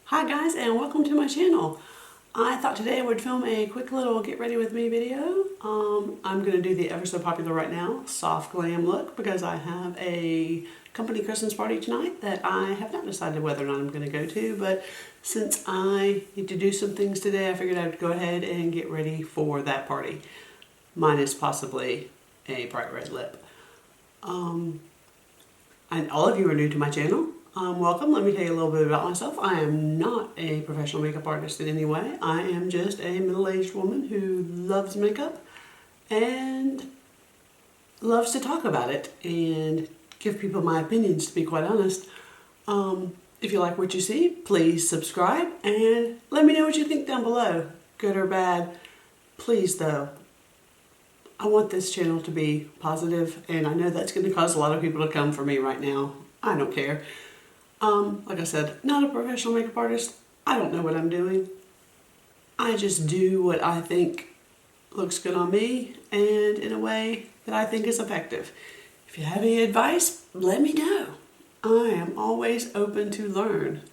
Hi guys, and welcome to my channel. I thought today I would film a quick little get ready with me video. I'm going to do the ever so popular right now soft glam look because I have a company Christmas party tonight that I have not decided whether or not I'm going to go to, but since I need to do some things today, I figured I'd go ahead and get ready for that party. Minus possibly a bright red lip. And all of you are new to my channel. Welcome. Let me tell you a little bit about myself. I am not a professional makeup artist in any way. I am just a middle-aged woman who loves makeup and loves to talk about it and give people my opinions, to be quite honest. If you like what you see, please subscribe and let me know what you think down below, good or bad. Please though, I want this channel to be positive, and I know that's going to cause a lot of people to come for me right now. I don't care. Like I said, not a professional makeup artist. I don't know what I'm doing. I just do what I think looks good on me and in a way that I think is effective. If you have any advice, let me know. I am always open to learn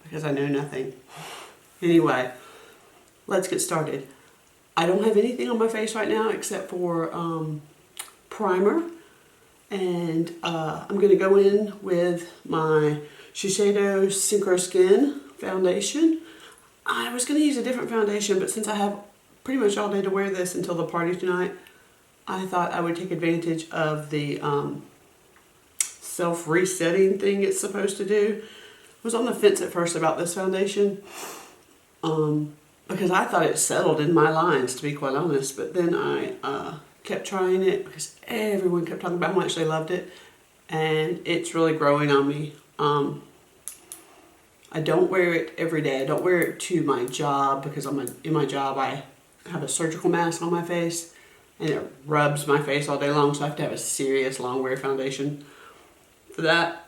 because I know nothing. Anyway, let's get started. I don't have anything on my face right now except for primer. And I'm going to go in with my Shiseido Synchro Skin foundation. I was going to use a different foundation, but since I have pretty much all day to wear this until the party tonight, I thought I would take advantage of the self-resetting thing it's supposed to do. I was on the fence at first about this foundation because I thought it settled in my lines, to be quite honest, but then I kept trying it because everyone kept talking about how much they loved it, and it's really growing on me. I don't wear it every day. I don't wear it to my job because in my job I have a surgical mask on my face and it rubs my face all day long, so I have to have a serious long wear foundation for that.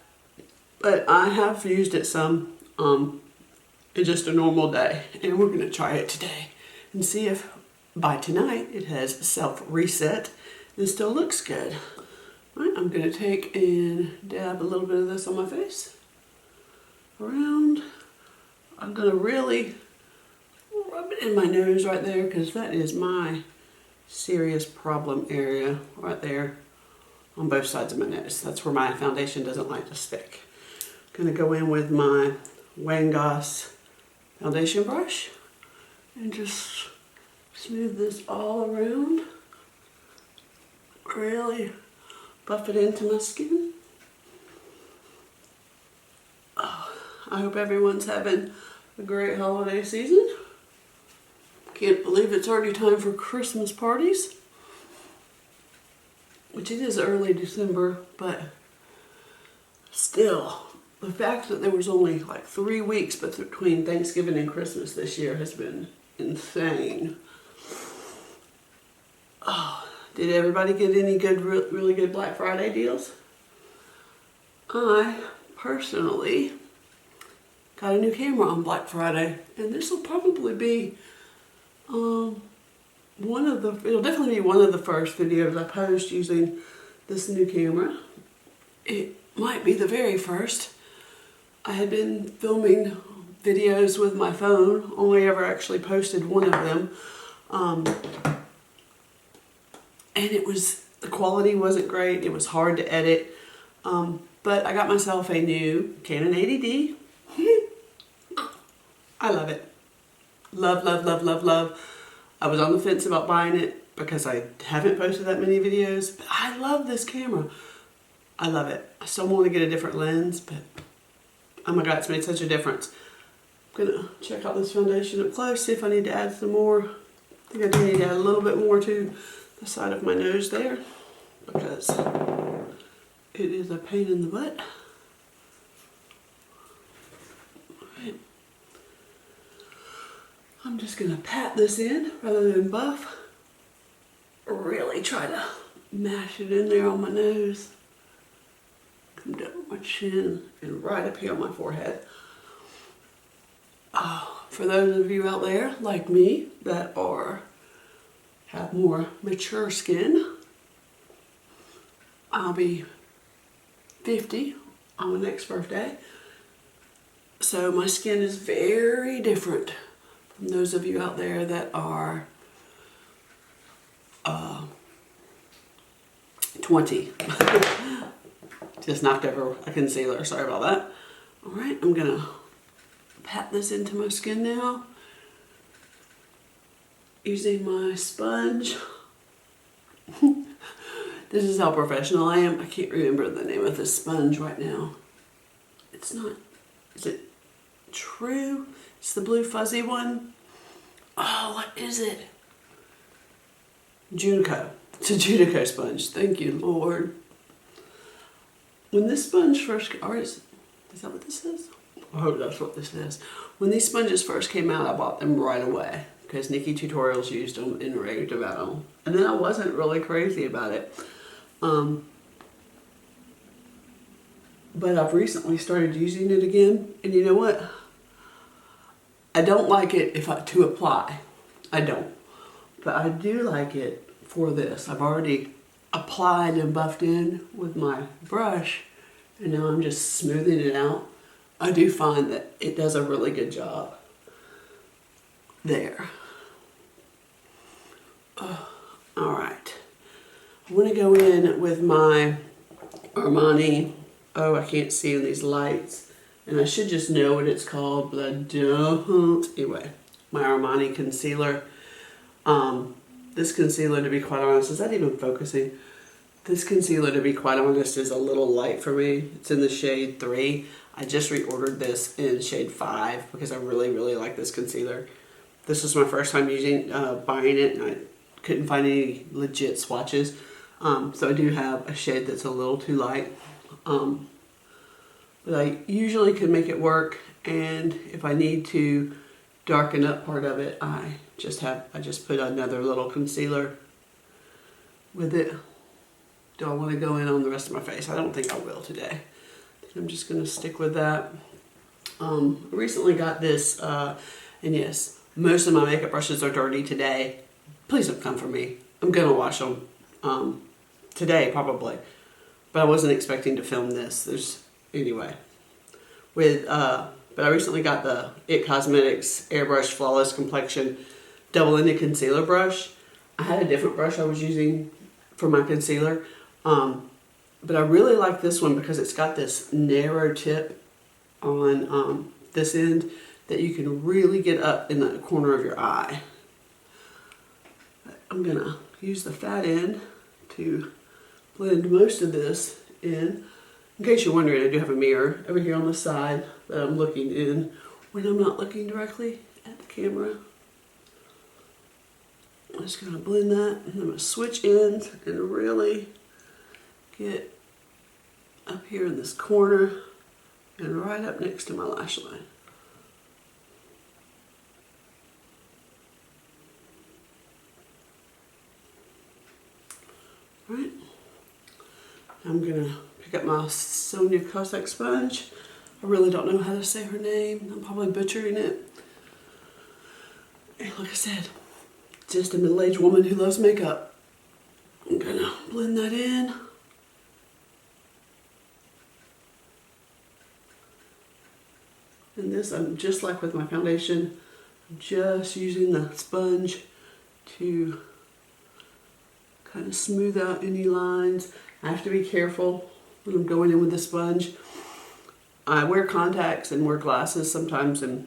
But I have used it some in just a normal day, and we're going to try it today and see if by tonight it has self-reset and still looks good. All right, I'm going to take and dab a little bit of this on my face. Around. I'm going to really rub it in my nose right there because that is my serious problem area right there on both sides of my nose. That's where my foundation doesn't like to stick. I'm going to go in with my Wangoss foundation brush and just smooth this all around. Really buff it into my skin. Oh, I hope everyone's having a great holiday season. Can't believe it's already time for Christmas parties. Which it is early December, but still, the fact that there was only like 3 weeks between Thanksgiving and Christmas this year has been insane. Oh, did everybody get any good, really good Black Friday deals? I personally got a new camera on Black Friday, and this will probably be it'll definitely be one of the first videos I post using this new camera. It might be the very first. I had been filming videos with my phone, only ever actually posted one of them. And the quality wasn't great. It was hard to edit. But I got myself a new Canon 80D. I love it. Love, love, love, love, love. I was on the fence about buying it because I haven't posted that many videos, but I love this camera. I love it. I still want to get a different lens, but oh my God, it's made such a difference. I'm gonna check out this foundation up close, see if I need to add some more. I think I do need to add a little bit more to the side of my nose there because it is a pain in the butt. Alright. I'm just going to pat this in rather than buff. Really try to mash it in there on my nose. Come down my chin and right up here on my forehead. For those of you out there like me that have more mature skin, I'll be 50 on my next birthday. So my skin is very different from those of you out there that are 20. Just knocked over a concealer, sorry about that. All right, I'm gonna pat this into my skin now using my sponge. This is how professional I am. I can't remember the name of this sponge right now. It's not, is it True? It's the blue fuzzy one. Oh, what is it? Junico. It's a Junico sponge. Thank you, Lord. When this sponge first, or is that what this is? I hope that's what this is. When these sponges first came out, I bought them right away because Nikki Tutorials used them in Mandyraebeauty. And then I wasn't really crazy about it. But I've recently started using it again, and you know what? I don't like it to apply. I don't. But I do like it for this. I've already applied and buffed in with my brush, and now I'm just smoothing it out. I do find that it does a really good job. There. Alright. I want to go in with my Armani. Oh, I can't see in these lights. And I should just know what it's called, but I don't. Anyway, my Armani concealer. This concealer, to be quite honest, is that even focusing? This concealer, to be quite honest, is a little light for me. It's in the shade 3. I just reordered this in shade 5 because I really, really like this concealer. This was my first time buying it, and I couldn't find any legit swatches. So I do have a shade that's a little too light. But I usually can make it work, and if I need to darken up part of it, I just put another little concealer with it. Do I want to go in on the rest of my face? I don't think I will today. I think I'm just going to stick with that. I recently got this, and yes, most of my makeup brushes are dirty today. Please don't come for me. I'm going to wash them today probably, but I wasn't expecting to film this. Anyway, but I recently got the IT Cosmetics Airbrush Flawless Complexion double-ended concealer brush. I had a different brush I was using for my concealer, but I really like this one because it's got this narrow tip on this end that you can really get up in the corner of your eye. I'm gonna use the fat end to blend most of this in. In case you're wondering, I do have a mirror over here on the side that I'm looking in when I'm not looking directly at the camera. I'm just going to blend that, and I'm going to switch ends and really get up here in this corner and right up next to my lash line. All right. I'm going to pick up my Sonia Cossack sponge. I really don't know how to say her name. I'm probably butchering it. And like I said, just a middle-aged woman who loves makeup. I'm going to blend that in. And this, I'm just like with my foundation, I'm just using the sponge to kind of smooth out any lines. I have to be careful when I'm going in with the sponge. I wear contacts and wear glasses sometimes, and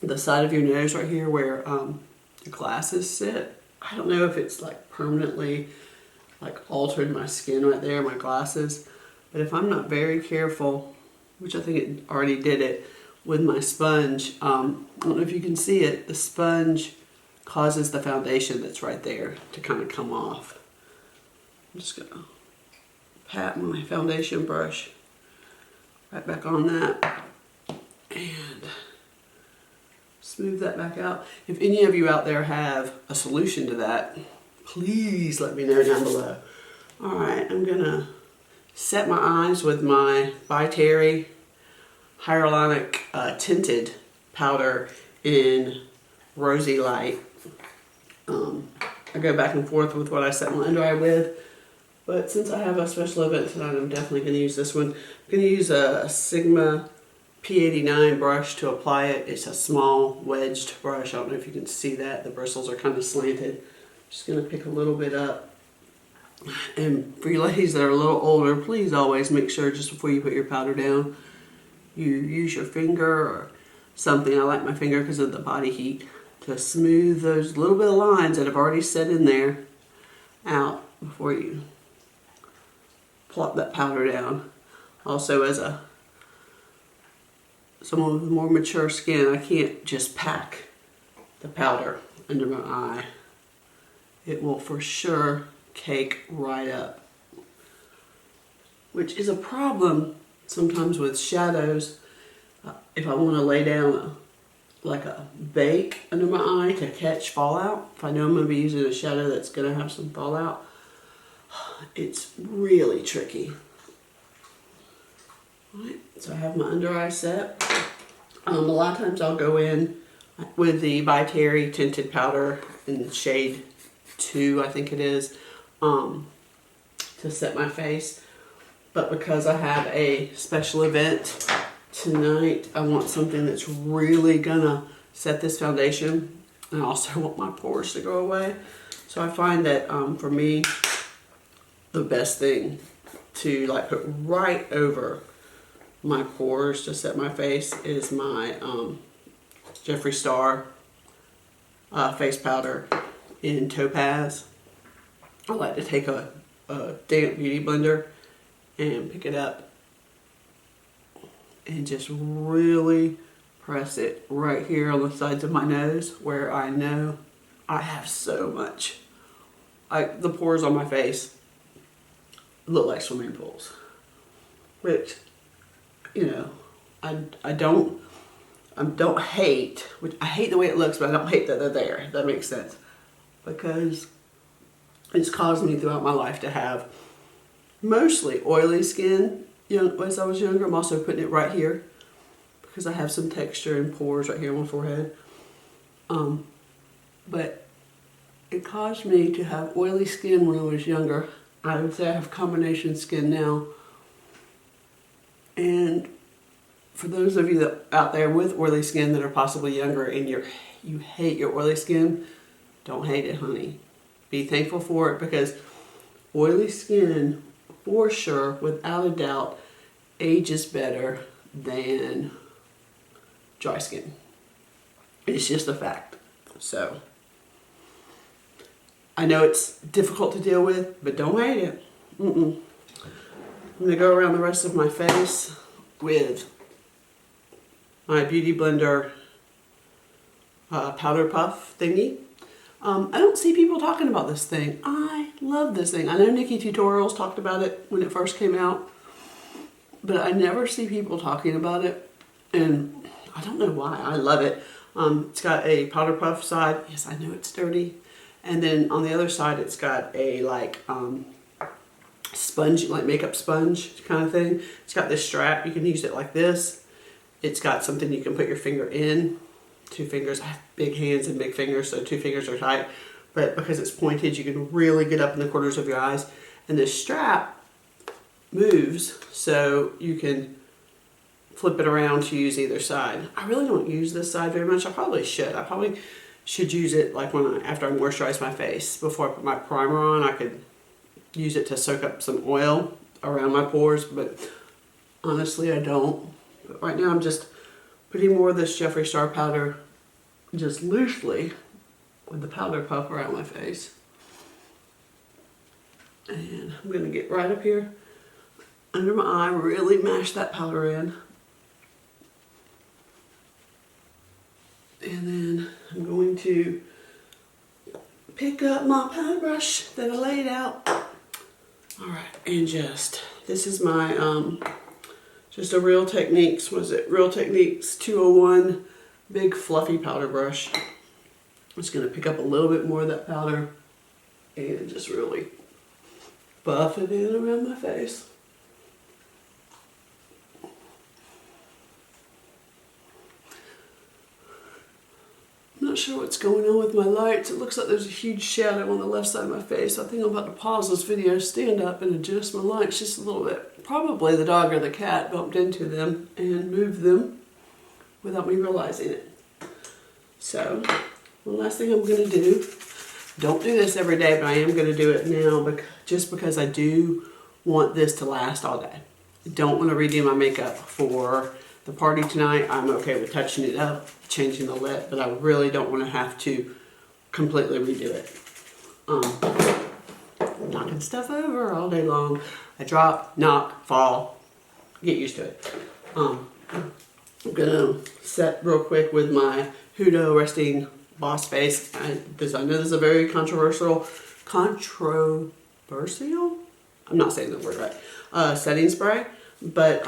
the side of your nose right here where the glasses sit, I don't know if it's like permanently like altered my skin right there, my glasses, but if I'm not very careful, which I think it already did it with my sponge, I don't know if you can see it, the sponge causes the foundation that's right there to kind of come off. I'm just gonna pat my foundation brush right back on that and smooth that back out. If any of you out there have a solution to that, please let me know down below. Alright, I'm gonna set my eyes with my By Terry Hyaluronic Tinted Powder in Rosy Light. I go back and forth with what I set my under eye with, but since I have a special event tonight, I'm definitely going to use this one. I'm going to use a Sigma P89 brush to apply it. It's a small wedged brush. I don't know if you can see that. The bristles are kind of slanted. Just going to pick a little bit up. And for you ladies that are a little older, please always make sure just before you put your powder down, you use your finger or something. I like my finger because of the body heat, to smooth those little bit of lines that have already set in there out before you plop that powder down. Also, as someone with more mature skin, I can't just pack the powder under my eye. It will for sure cake right up, which is a problem sometimes with shadows. If I want to lay down like a bake under my eye to catch fallout, if I know I'm going to be using a shadow that's going to have some fallout, it's really tricky. Alright, so I have my under eye set. A lot of times I'll go in with the By Terry tinted powder in the shade 2, I think it is, to set my face. But because I have a special event tonight, I want something that's really gonna set this foundation, and I also want my pores to go away. So I find that for me, the best thing to like put right over my pores to set my face is my JEFFRE3E STAR face powder in Topaz. I like to take a damp beauty blender and pick it up and just really press it right here on the sides of my nose, where I know I have so much. The pores on my face look like swimming pools, which, you know, I don't hate, which I hate the way it looks, but I don't hate that they're there, if that makes sense. Because it's caused me throughout my life to have mostly oily skin. As I was younger, I'm also putting it right here because I have some texture and pores right here on my forehead. But it caused me to have oily skin when I was younger. I would say I have combination skin now. And for those of you that out there with oily skin that are possibly younger and you hate your oily skin, don't hate it, honey. Be thankful for it, because oily skin, for sure, without a doubt, ages better than dry skin. It's just a fact. So, I know it's difficult to deal with, but don't hate it. I'm going to go around the rest of my face with my Beauty Blender powder puff thingy. I don't see people talking about this thing. I love this thing. I know Nikki Tutorials talked about it when it first came out, but I never see people talking about it, and I don't know why. I love it. It's got a powder puff side. Yes, I know it's dirty. And then on the other side, it's got a like sponge, like makeup sponge kind of thing. It's got this strap. You can use it like this. It's got something you can put your finger in. 2 fingers. I have big hands and big fingers, so 2 fingers are tight. But because it's pointed, you can really get up in the corners of your eyes. And this strap moves, so you can flip it around to use either side. I really don't use this side very much. I probably should. I probably should use it like after I moisturize my face. Before I put my primer on, I could use it to soak up some oil around my pores, but honestly I don't. But right now I'm just putting more of this JEFFRE3E STAR powder just loosely with the powder puff around my face. And I'm going to get right up here under my eye, really mash that powder in. And then I'm going to pick up my powder brush that I laid out. Alright, and this is my, just a Real Techniques, what is it? Real Techniques 201 big fluffy powder brush. I'm just going to pick up a little bit more of that powder and just really buff it in around my face. I'm not sure what's going on with my lights. It looks like there's a huge shadow on the left side of my face. I think I'm about to pause this video, stand up, and adjust my lights just a little bit. probably the dog or the cat bumped into them and moved them without me realizing it. So, the last thing I'm going to do, don't do this every day, but I am going to do it now just because I do want this to last all day. I don't want to redo my makeup for the party tonight. I'm okay with touching it up, changing the lip, but I really don't want to have to completely redo it. Knocking stuff over all day long. I drop, knock, fall, get used to it. I'm gonna set real quick with my Hudo Resting Boss Face. I know this is a very controversial, I'm not saying the word right, setting spray, but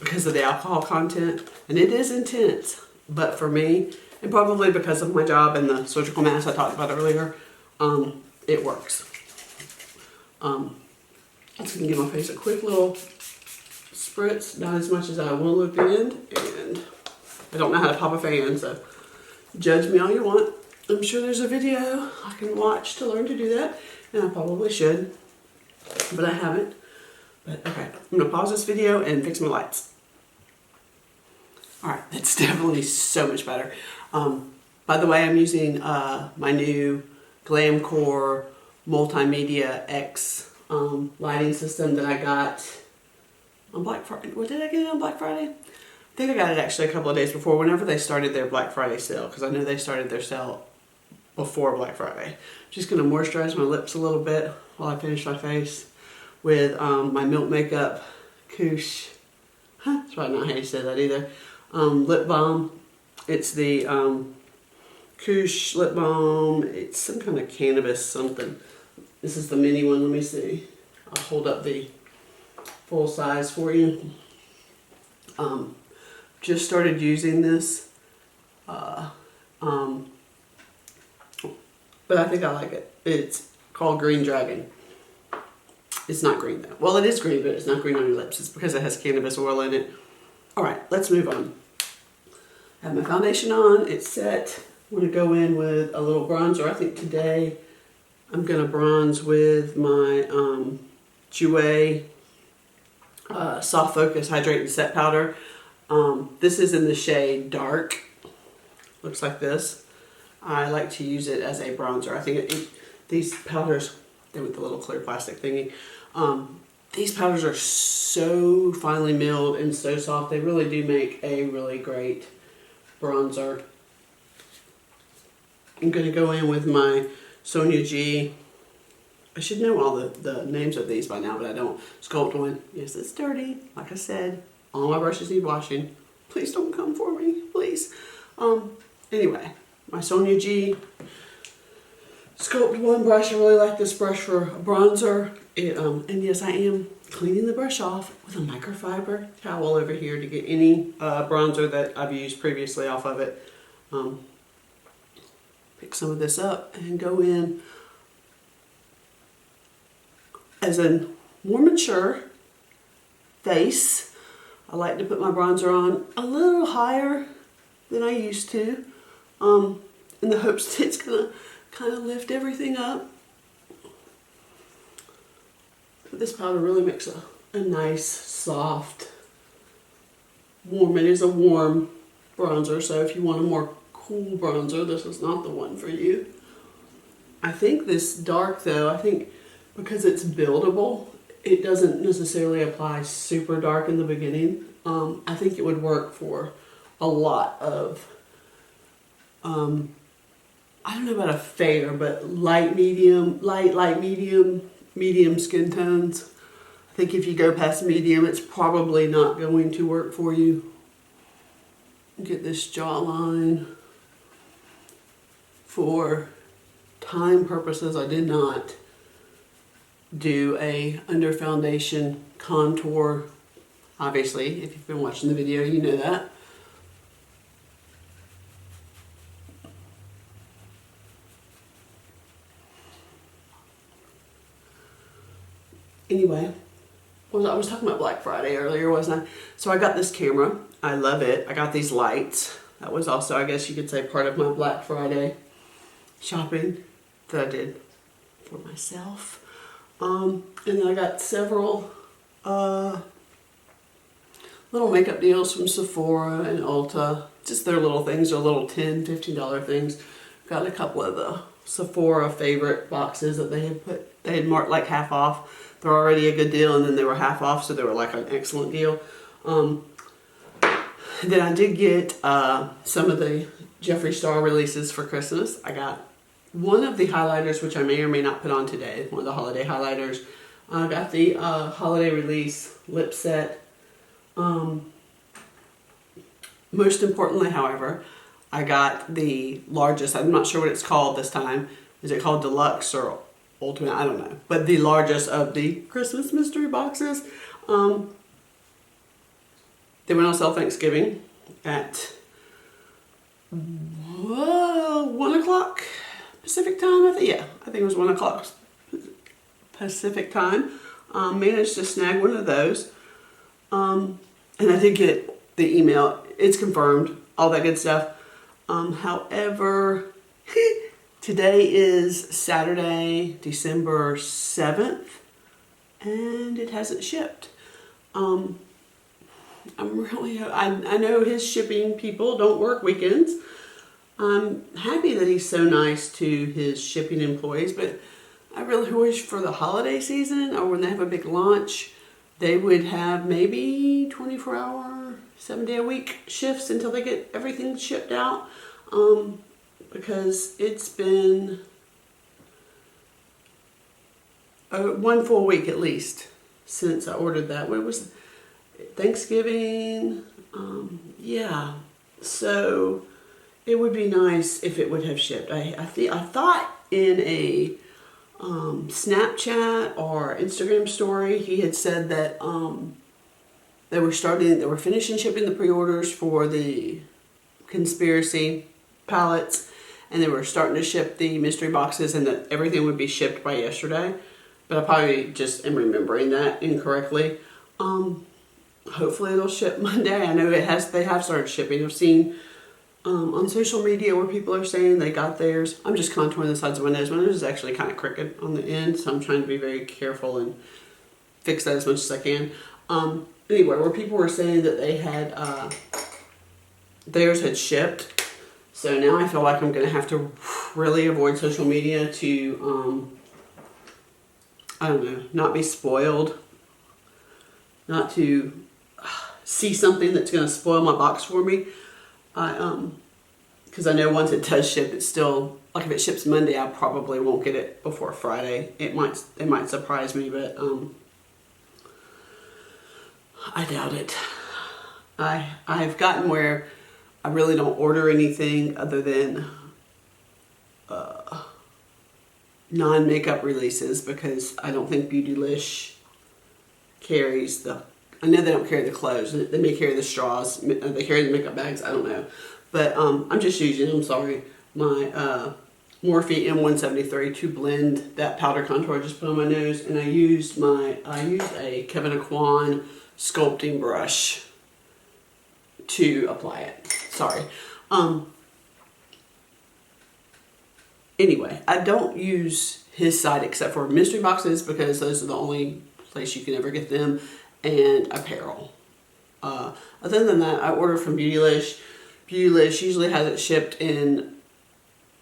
because of the alcohol content, and it is intense, but for me, and probably because of my job and the surgical mask I talked about earlier, it works. I'm just gonna give my face a quick little spritz, not as much as I will at the end, and I don't know how to pop a fan, so judge me all you want. I'm sure there's a video I can watch to learn to do that, and I probably should, but I haven't. But okay, I'm gonna pause this video and fix my lights. Alright, that's definitely so much better. By the way, I'm using my new Glamcore Multimedia X lighting system that I got on Black Friday. What did I get it on Black Friday? I think I got it actually a couple of days before, whenever they started their Black Friday sale, because I know they started their sale before Black Friday. Just going to moisturize my lips a little bit while I finish my face with my Milk Makeup Koosh. That's probably not how you say that either. Lip balm. It's the Koosh lip balm. It's some kind of cannabis something. This is the mini one. Let me see. I'll hold up the full size for you. Just started using this. But I think I like it. It's called Green Dragon. It's not green though. Well, it is green, but it's not green on your lips. It's because it has cannabis oil in it. Alright, let's move on. I have my foundation on. It's set. I'm going to go in with a little bronzer. I think today I'm going to bronze with my Jouer Soft Focus Hydrate and Set Powder. This is in the shade Dark. Looks like this. I like to use it as a bronzer. I think these powders, they're with the little clear plastic thingy. These powders are so finely milled and so soft. They really do make a really great bronzer. I'm going to go in with my Sonia G. I should know all the names of these by now, but I don't. Sculpt one. Yes, it's dirty. Like I said, all my brushes need washing. Please don't come for me, please. Anyway, my Sonia G. Sculpt one brush. I really like this brush for a bronzer. And yes, I am cleaning the brush off with a microfiber towel over here to get any bronzer that I've used previously off of it. Pick some of this up and go in as a more mature face. I like to put my bronzer on a little higher than I used to, in the hopes that it's gonna kind of lift everything up. But this powder really makes a nice, soft, warm. It is a warm bronzer, so if you want a more cool bronzer, this is not the one for you. I think this dark though, I think because it's buildable, it doesn't necessarily apply super dark in the beginning. I think it would work for a lot of, I don't know about a fair, but light medium skin tones. I think if you go past medium, it's probably not going to work for you. Get this jawline. For time purposes, I did not do a under foundation contour. Obviously, if you've been watching the video, you know that. Anyway, well, I was talking about Black Friday earlier, wasn't I? So I got this camera. I love it. I got these lights. That was also, I guess you could say, part of my Black Friday shopping that I did for myself. And then I got several little makeup deals from Sephora and Ulta. Just their little things, their little $10, $15 things. Got a couple of the Sephora favorite boxes that they had marked like half off. They're already a good deal, and then they were half off, so they were like an excellent deal. Then I did get some of the Jeffree Star releases for Christmas. I got one of the highlighters, which I may or may not put on today, one of the holiday highlighters. I got the holiday release lip set. Most importantly, however, I got the largest. I'm not sure what it's called this time. Is it called Deluxe or Ultimate? I don't know. But the largest of the Christmas mystery boxes. They went on sale Thanksgiving at 1 o'clock Pacific time. I think it was 1 o'clock Pacific time. Managed to snag one of those. And I did get the email. It's confirmed. All that good stuff. However, today is Saturday, December 7th, and it hasn't shipped. I know his shipping people don't work weekends. I'm happy that he's so nice to his shipping employees, but I really wish for the holiday season or when they have a big launch, they would have maybe 24-hour, 7-day-a-week shifts until they get everything shipped out. Because it's been one full week at least since I ordered that. What was it? Thanksgiving? Yeah. So it would be nice if it would have shipped. I thought in a Snapchat or Instagram story he had said that they were finishing shipping the pre-orders for the conspiracy palettes, and they were starting to ship the mystery boxes, and that everything would be shipped by yesterday. But I probably just am remembering that incorrectly. Hopefully it'll ship Monday. I know they have started shipping. I've seen on social media where people are saying they got theirs. I'm just contouring the sides of my nose. My nose is actually kind of crooked on the end, so I'm trying to be very careful and fix that as much as I can. Anyway, where people were saying that they had theirs had shipped. So now I feel like I'm going to have to really avoid social media to, I don't know, not be spoiled. Not to see something that's going to spoil my box for me. Because I know once it does ship, it's still, like if it ships Monday, I probably won't get it before Friday. It might surprise me, but I doubt it. I've gotten where I really don't order anything other than non-makeup releases, because I don't think Beautylish carries I know they don't carry the clothes. They may carry the straws. They carry the makeup bags. I don't know. But I'm just using, my Morphe M173 to blend that powder contour I just put on my nose. And I used a Kevin Aquan sculpting brush to apply it. Sorry. Anyway, I don't use his site except for mystery boxes, because those are the only place you can ever get them, and apparel. Other than that, I order from Beautylish. Beautylish usually has it shipped in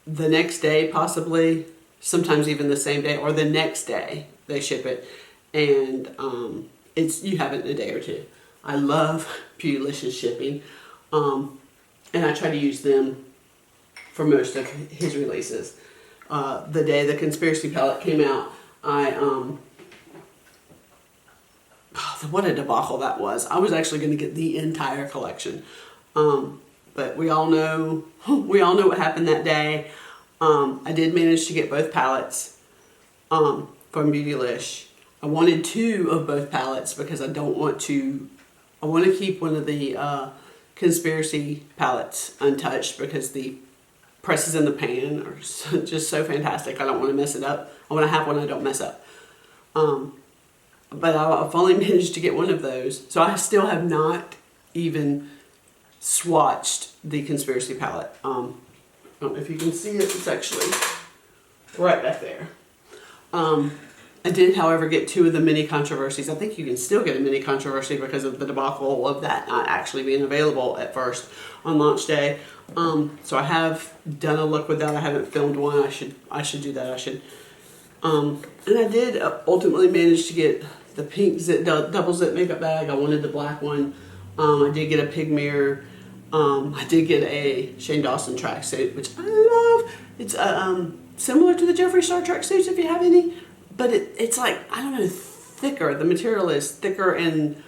the next day, possibly, sometimes even the same day, or the next day they ship it, and you have it in a day or two. I love Beautylish's shipping, and I try to use them for most of his releases. The day the Conspiracy palette came out, what a debacle that was. I was actually going to get the entire collection. But we all know what happened that day. I did manage to get both palettes from Beautylish. I wanted 2 of both palettes because I want to keep one of the Conspiracy palettes untouched, because the presses in the pan are just so fantastic. I don't want to mess it up. I want to have one I don't mess up. But I've only managed to get one of those. So I still have not even swatched the Conspiracy palette. I don't know if you can see it. It's actually right back there. I did, however, get 2 of the mini controversies. I think you can still get a mini controversy because of the debacle of that not actually being available at first on launch day. So I have done a look with that. I haven't filmed one. I should do that. And I did ultimately manage to get the pink zip, double zip makeup bag. I wanted the black one. I did get a pig mirror. I did get a Shane Dawson tracksuit, which I love. It's similar to the Jeffree Star tracksuits if you have any, but it's like, I don't know, thicker. The material is thicker, and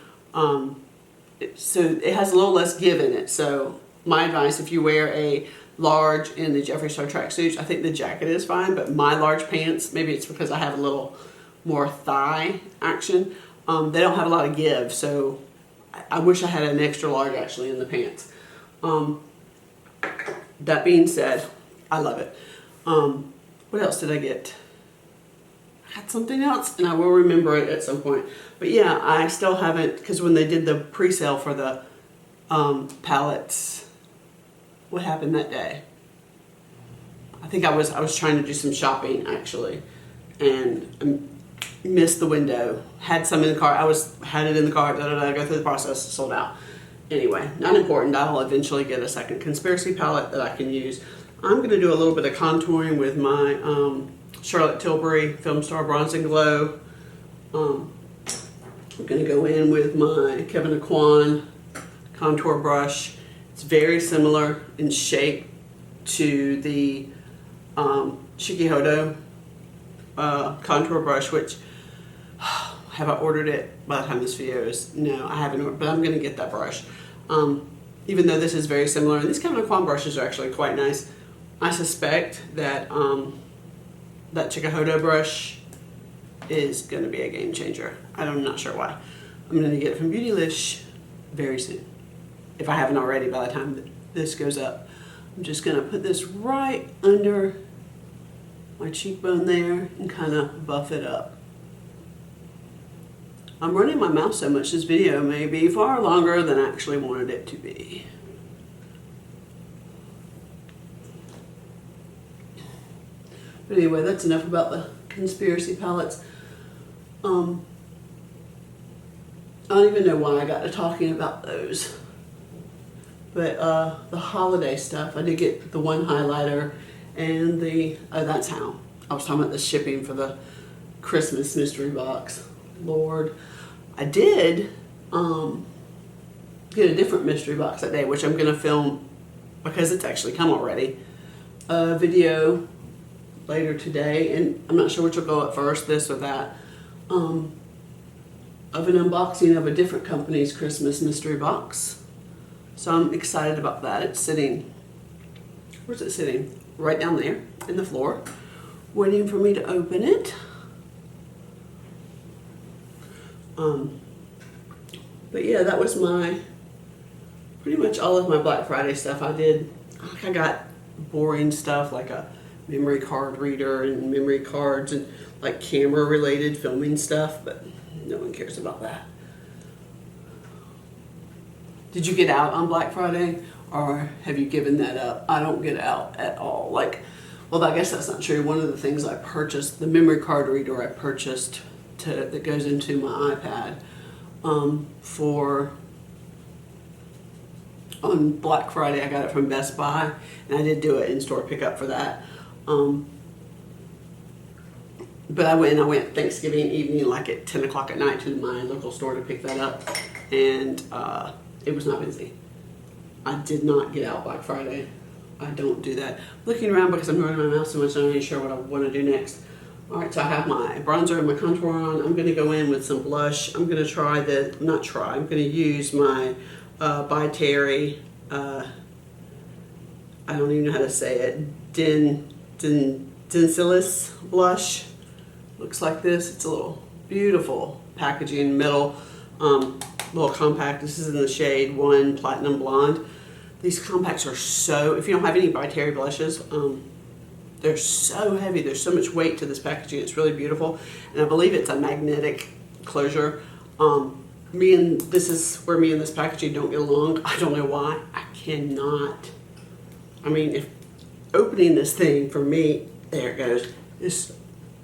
so it has a little less give in it. So my advice, if you wear a large in the Jeffree Star tracksuits, I think the jacket is fine, but my large pants, maybe it's because I have a little more thigh action, they don't have a lot of give, so I wish I had an extra large actually in the pants. That being said, I love it. What else did I get? I had something else, and I will remember it at some point. But yeah, I still haven't, because when they did the pre-sale for the palettes, what happened that day? I think I was trying to do some shopping actually, and missed the window. Had some in the cart. Had it in the cart. Go through the process. Sold out. Anyway, not important. I'll eventually get a second conspiracy palette that I can use. I'm going to do a little bit of contouring with my Charlotte Tilbury Film Star Bronze and Glow. I'm going to go in with my Kevin Aquan contour brush. It's very similar in shape to the Shiki contour brush, which have I ordered it by the time this video is? No, I haven't ordered, but I'm going to get that brush. Even though this is very similar, and these Kevin Aquan brushes are actually quite nice. I suspect that that Chikuhodo brush is going to be a game changer. I'm not sure why. I'm going to get it from Beautylish very soon, if I haven't already by the time that this goes up. I'm just going to put this right under my cheekbone there and kind of buff it up. I'm running my mouth so much this video may be far longer than I actually wanted it to be. But anyway, that's enough about the conspiracy palettes. I don't even know why I got to talking about those. But the holiday stuff, I did get the one highlighter and the, that's how. I was talking about the shipping for the Christmas mystery box. Lord. I did get a different mystery box that day, which I'm going to film, because it's actually come already, a video later today, and I'm not sure which will go up first, this or that, of an unboxing of a different company's Christmas mystery box. So I'm excited about that. It's sitting, where's it sitting? Right down there in the floor, waiting for me to open it. But yeah, that was pretty much all of my Black Friday stuff. I got boring stuff like a memory card reader and memory cards and like camera related filming stuff, but no one cares about that. Did you get out on Black Friday, or have you given that up? I don't get out at all. Well, I guess that's not true. One of the things I purchased, the memory card reader I purchased that goes into my iPad on Black Friday. I got it from Best Buy, and I did do an in-store pickup for that. But I went Thanksgiving evening, like at 10 o'clock at night, to my local store to pick that up, and it was not busy. I did not get out Black Friday. I don't do that. Looking around because I'm running my mouth so much, I'm not even sure what I want to do next. Alright, so I have my bronzer and my contour on. I'm going to go in with some blush. I'm going to I'm going to use my by Terry, I don't even know how to say it, Densilis blush. Looks like this. It's a little beautiful packaging, metal, little compact. This is in the shade 1 Platinum Blonde. These compacts are so, if you don't have any by Terry blushes, they're so heavy. There's so much weight to this packaging. It's really beautiful. And I believe it's a magnetic closure. This is where me and this packaging don't get along. I don't know why. I cannot. If opening this thing for me, there it goes. It's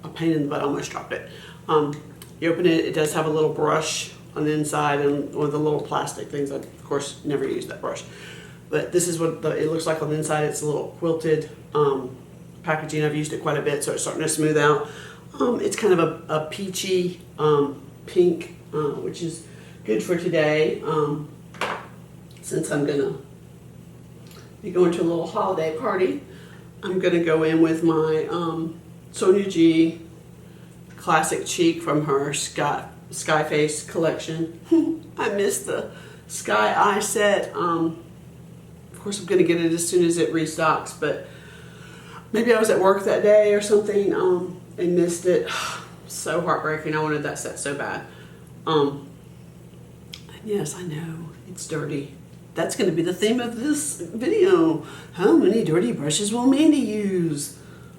a pain in the butt. I almost dropped it. You open it, it does have a little brush on the inside and one of the little plastic things. I, of course, never use that brush. But this is what it looks like on the inside. It's a little quilted packaging. I've used it quite a bit, so it's starting to smooth out. It's kind of a peachy pink, which is good for today, since I'm gonna be going to a little holiday party. I'm gonna go in with my Sonia G Classic Cheek from her Sky Face collection. I missed the Sky Eye set. Of course, I'm gonna get it as soon as it restocks, but maybe I was at work that day or something and missed it. So heartbreaking. I wanted that set so bad. Yes, I know, it's dirty. That's going to be the theme of this video. How many dirty brushes will Mandy use?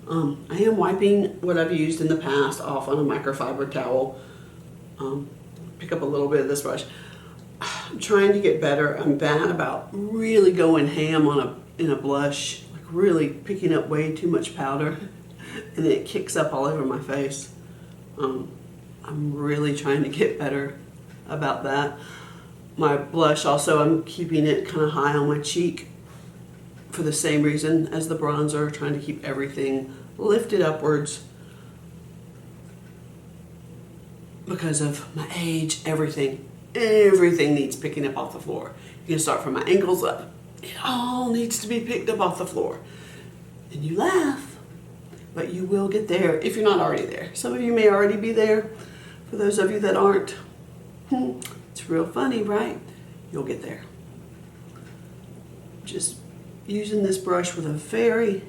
I am wiping what I've used in the past off on a microfiber towel. Pick up a little bit of this brush. I'm trying to get better. I'm bad about really going ham on in a blush, like really picking up way too much powder, and then it kicks up all over my face. I'm really trying to get better about that. My blush also, I'm keeping it kind of high on my cheek for the same reason as the bronzer, trying to keep everything lifted upwards because of my age. Everything needs picking up off the floor. You can start from my ankles up. It all needs to be picked up off the floor. And you laugh, but you will get there if you're not already there. Some of you may already be there. For those of you that aren't, it's real funny, right? You'll get there. Just using this brush with a very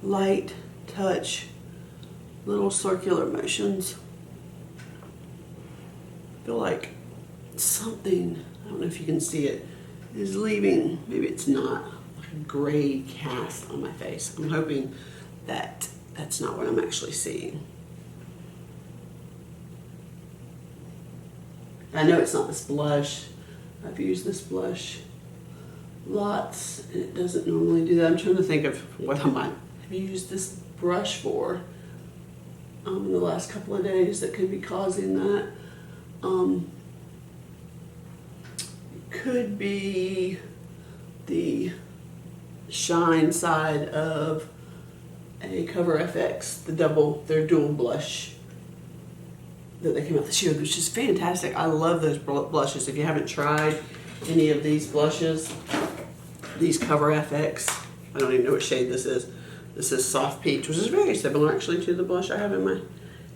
light touch, little circular motions. I feel like something, I don't know if you can see it, is leaving, maybe it's not, like a gray cast on my face. I'm hoping that that's not what I'm actually seeing. I know it's not this blush. I've used this blush lots and it doesn't normally do that. I'm trying to think of what I might have used this brush for in the last couple of days that could be causing that. It could be the shine side of a Cover FX, their dual blush that they came out this year, which is fantastic. I love those blushes. If you haven't tried any of these blushes, these Cover FX, I don't even know what shade this is. This is Soft Peach, which is very similar actually to the blush I have in my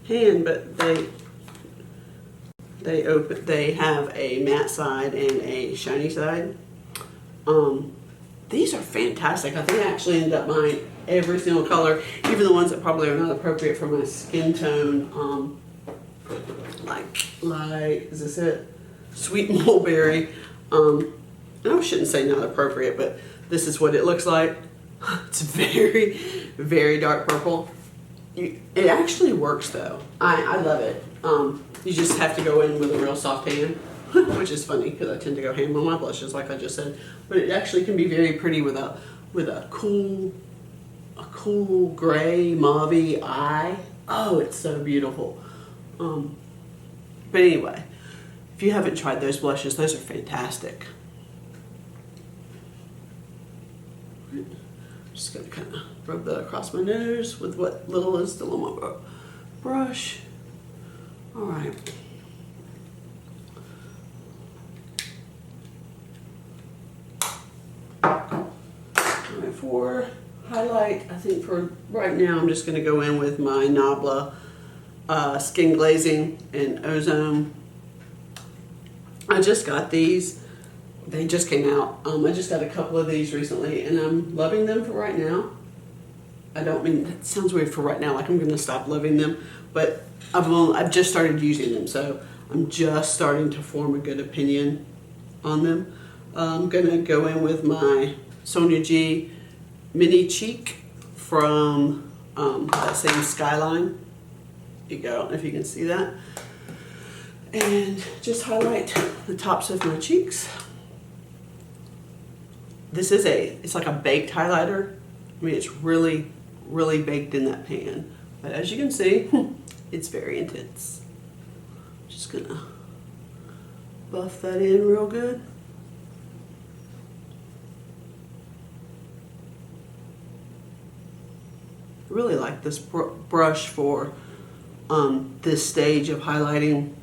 hand, but they have a matte side and a shiny side. These are fantastic. I think I actually ended up buying every single color, even the ones that probably are not appropriate for my skin tone. Like, is this it? Sweet mulberry. And I shouldn't say not appropriate, but this is what it looks like. It's very, very dark purple. It actually works though. I love it. You just have to go in with a real soft hand, which is funny because I tend to go ham on my blushes like I just said. But it actually can be very pretty with a cool gray mauve-y eye. Oh, it's so beautiful. But anyway, if you haven't tried those blushes, those are fantastic. I'm just gonna kind of rub that across my nose with what little is still on my brush. All right. For highlight, I think for right now, I'm just going to go in with my Nabla Skin Glazing and Ozone. I just got these. They just came out. I just got a couple of these recently, and I'm loving them for right now. I don't mean, that sounds weird for right now, like I'm going to stop loving them, but I've just started using them, so I'm just starting to form a good opinion on them. I'm going to go in with my Sonia G Mini Cheek from that same Skyline. There you go, I don't know if you can see that. And just highlight the tops of my cheeks. This is it's like a baked highlighter. I mean, it's really, really baked in that pan. But as you can see, it's very intense. Just gonna buff that in real good. I really like this brush for this stage of highlighting.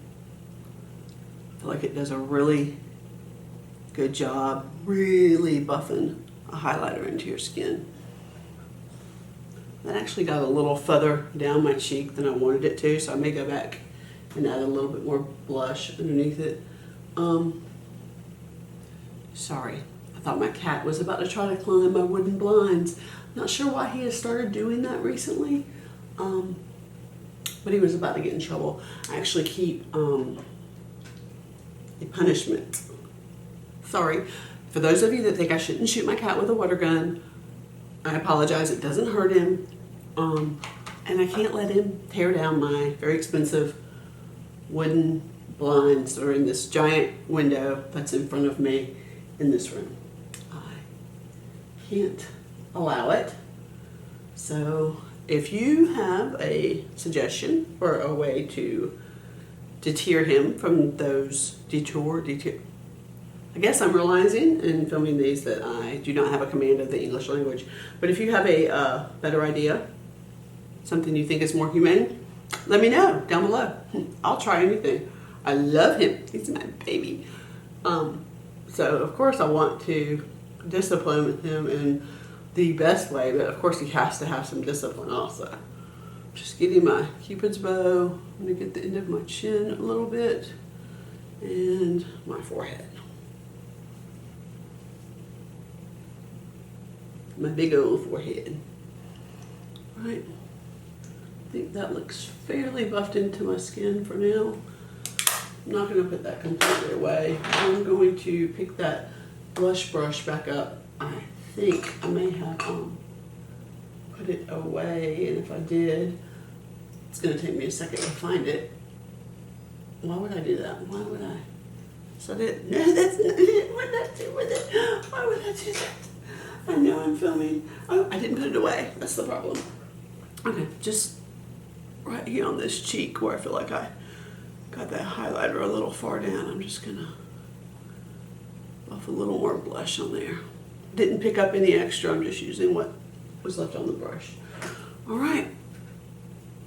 I feel like it does a really good job really buffing a highlighter into your skin. That actually got a little further down my cheek than I wanted it to, so I may go back and add a little bit more blush underneath it. Sorry, I thought my cat was about to try to climb my wooden blinds. Not sure why he has started doing that recently, but he was about to get in trouble. I actually keep a punishment. Sorry, for those of you that think I shouldn't shoot my cat with a water gun, I apologize, it doesn't hurt him. And I can't let him tear down my very expensive wooden blinds that are in this giant window that's in front of me in this room. I can't allow it. So if you have a suggestion or a way to deter him from those I guess I'm realizing in filming these that I do not have a command of the English language. But if you have a better idea, something you think is more humane, let me know down below. I'll try anything. I love him. He's my baby. So of course I want to discipline him in the best way, but of course he has to have some discipline also. Just getting my Cupid's bow. I'm going to get the end of my chin a little bit and my forehead. My big old forehead. Right. I think that looks fairly buffed into my skin for now. I'm not going to put that completely away. I'm going to pick that blush brush back up. I think I may have put it away, and if I did, it's going to take me a second to find it. Why would I do that? Why would I? So that, no, that's not it. What did I do with it? Why would I do that? I know I'm filming. Oh, I didn't put it away. That's the problem. Okay, just right here on this cheek where I feel like I got that highlighter a little far down. I'm just gonna buff a little more blush on there. Didn't pick up any extra. I'm just using what was left on the brush. All right.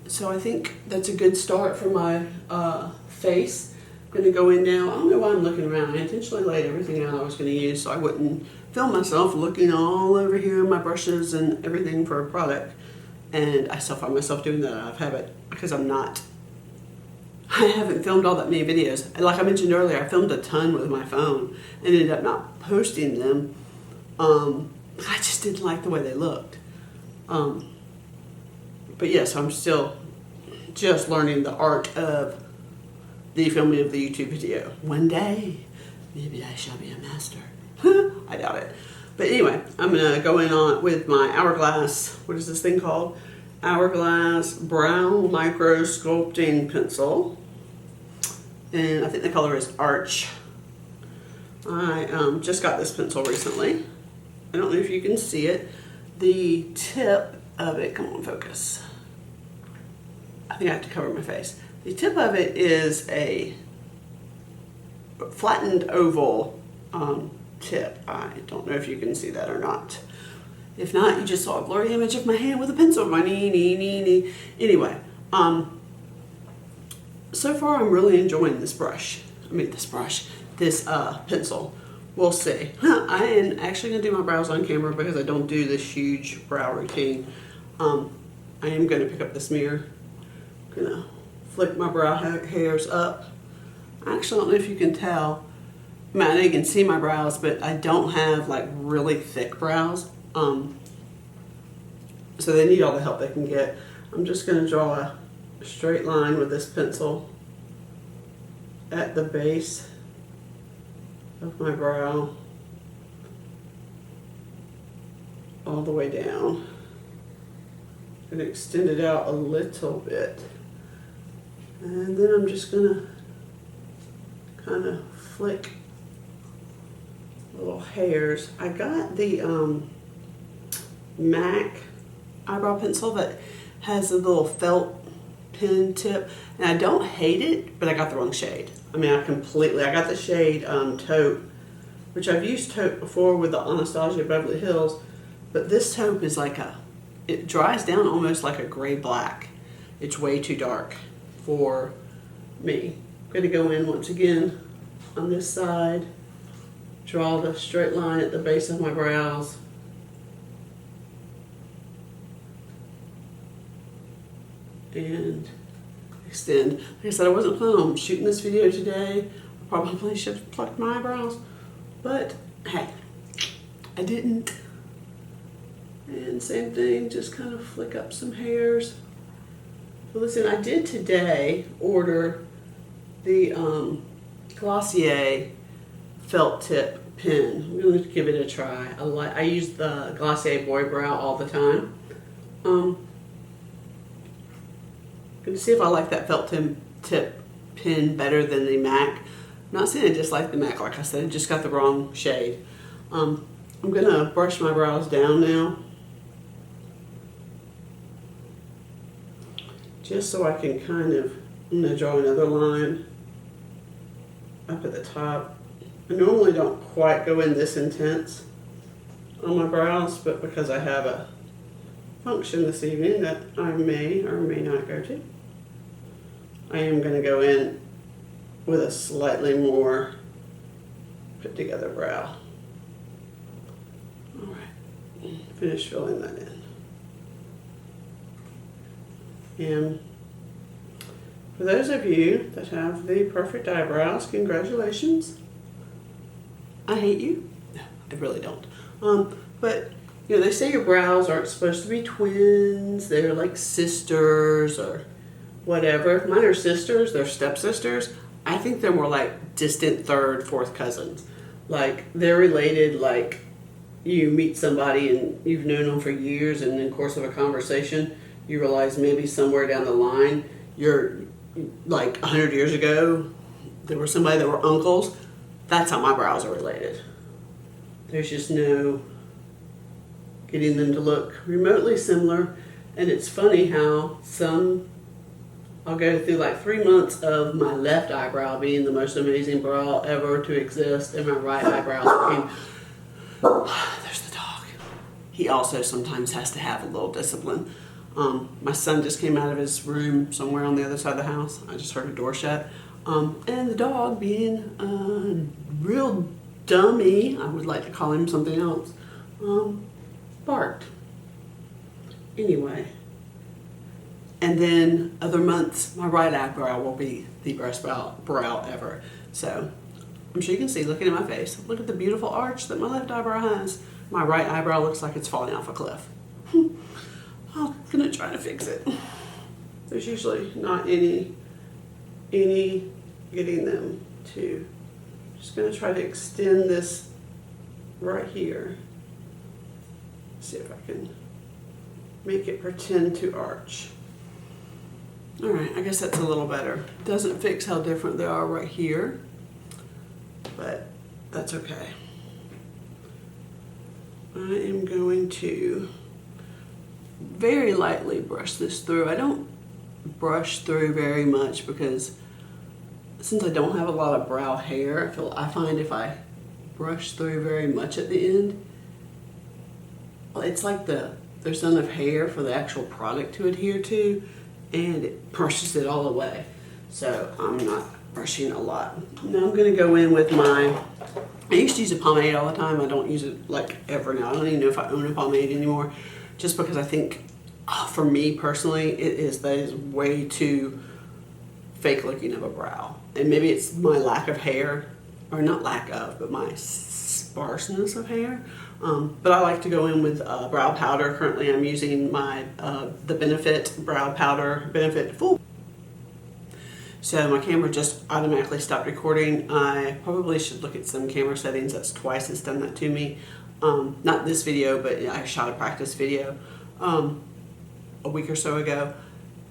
So I think that's a good start for my face. I'm gonna go in now. I don't know why I'm looking around. I intentionally laid everything out I was gonna use so I wouldn't film myself looking all over here in my brushes and everything for a product. And I still find myself doing that out of habit because I haven't filmed all that many videos. Like I mentioned earlier, I filmed a ton with my phone and ended up not posting them. I just didn't like the way they looked. But yes, I'm still just learning the art of the filming of the YouTube video. One day, maybe I shall be a master. I doubt it. But anyway, I'm gonna go in on with my Hourglass, what is this thing called? Hourglass Brown Micro Sculpting Pencil. And I think the color is Arch. I just got this pencil recently. I don't know if you can see it. The tip of it, come on, focus. I think I have to cover my face. The tip of it is a flattened oval tip. I don't know if you can see that or not. If not, you just saw a blurry image of my hand with a pencil. My knee. Anyway, so far I'm really enjoying this pencil. We'll see. I am actually gonna do my brows on camera because I don't do this huge brow routine. I am gonna pick up this mirror. Gonna flick my brow hairs up. I actually don't know if you can tell. I mean, I know you can see my brows, but I don't have like really thick brows. So they need all the help they can get. I'm just going to draw a straight line with this pencil at the base of my brow all the way down. I'm going to extend it out a little bit. And then I'm just going to kind of flick little hairs. I got the MAC eyebrow pencil that has a little felt pen tip, and I don't hate it, but I got the wrong shade. I mean, I got the shade Taupe, which I've used Taupe before with the Anastasia Beverly Hills, but this Taupe is like it dries down almost like a gray black. It's way too dark for me. I'm going to go in once again on this side, draw the straight line at the base of my brows. And extend. Like I said, I wasn't planning on shooting this video today. I probably should have plucked my eyebrows, but hey, I didn't. And same thing, just kind of flick up some hairs. So listen, I did today order the Glossier felt tip pen. I'm going to give it a try. I use the Glossier Boy Brow all the time. Going to see if I like that felt tip pen better than the MAC. I'm not saying I dislike the MAC, like I said, I just got the wrong shade. I'm going to brush my brows down now, just so I can kind of, I'm going to draw another line up at the top. I normally don't quite go in this intense on my brows, but because I have a function this evening that I may or may not go to, I am going to go in with a slightly more put together brow. Alright, finish filling that in. And for those of you that have the perfect eyebrows, congratulations. I hate you. No, I really don't. But you know, they say your brows aren't supposed to be twins. They're like sisters or whatever. Mine are sisters. They're stepsisters. I think they're more like distant third, fourth cousins. Like they're related. Like you meet somebody and you've known them for years, and in the course of a conversation, you realize maybe somewhere down the line, you're like 100 years ago, there was somebody that were uncles. That's how my brows are related. There's just no getting them to look remotely similar. And it's funny how I'll go through like 3 months of my left eyebrow being the most amazing brow ever to exist, and my right eyebrow looking, there's the dog. He also sometimes has to have a little discipline. My son just came out of his room somewhere on the other side of the house. I just heard a door shut. And the dog, being a real dummy, I would like to call him something else, barked. Anyway. And then other months, my right eyebrow will be the best brow ever. So I'm sure you can see, looking at my face, look at the beautiful arch that my left eyebrow has. My right eyebrow looks like it's falling off a cliff. I'm gonna try to fix it. There's usually not any getting them to. Just gonna try to extend this right here. See if I can make it pretend to arch. All right, I guess that's a little better. Doesn't fix how different they are right here, but that's okay. I am going to very lightly brush this through. I don't brush through very much because since I don't have a lot of brow hair, I find if I brush through very much at the end, well, it's like there's not enough hair for the actual product to adhere to, and it brushes it all away. So I'm not brushing a lot. Now I'm going to go in with I used to use a pomade all the time. I don't use it like ever now. I don't even know if I own a pomade anymore, just because I think, for me personally, that is way too fake looking of a brow. And maybe it's my lack of hair, or not lack of, but my sparseness of hair. But I like to go in with brow powder. Currently I'm using the Benefit brow powder, Benefit Full. So my camera just automatically stopped recording. I probably should look at some camera settings. That's twice it's done that to me. Not this video, but I shot a practice video a week or so ago,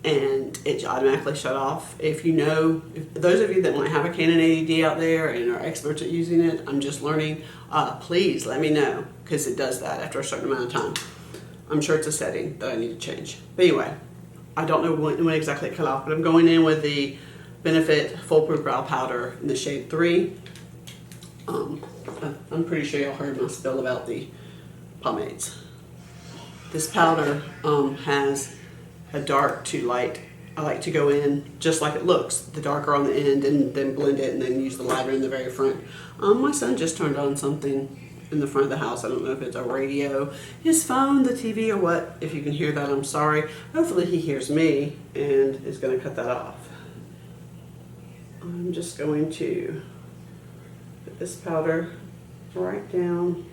and it automatically shut off. If those of you that might have a Canon 80D out there and are experts at using it, I'm just learning, please let me know, because it does that after a certain amount of time. I'm sure it's a setting that I need to change. But anyway, I don't know when exactly it cut off, but I'm going in with the Benefit Foolproof Brow Powder in the shade 3. I'm pretty sure y'all heard my spill about the pomades. This powder has a dark to light. I like to go in just like it looks, the darker on the end, and then blend it and then use the lighter in the very front. My son just turned on something in the front of the house. I don't know if it's a radio, his phone, the TV, or what. If you can hear that, I'm sorry. Hopefully he hears me and is going to cut that off. I'm just going to put this powder right down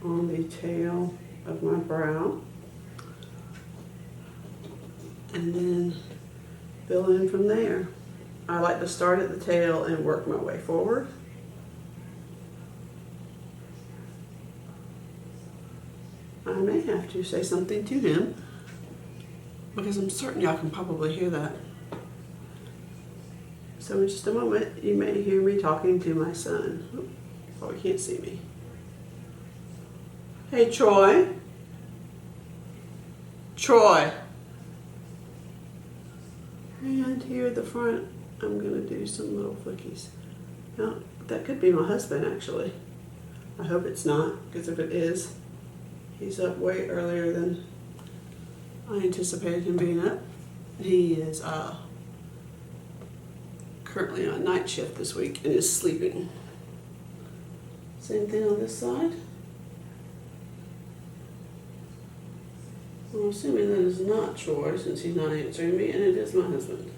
on the tail of my brow and then fill in from there. I like to start at the tail and work my way forward. I may have to say something to him because I'm certain y'all can probably hear that. So in just a moment, you may hear me talking to my son. Oh, he can't see me. Hey, Troy. Troy. And here at the front, I'm going to do some little flickies. Now, that could be my husband, actually. I hope it's not, because if it is, he's up way earlier than I anticipated him being up. He is currently on night shift this week and is sleeping. Same thing on this side. I'm assuming that is not Troy since he's not answering me, and it is my husband.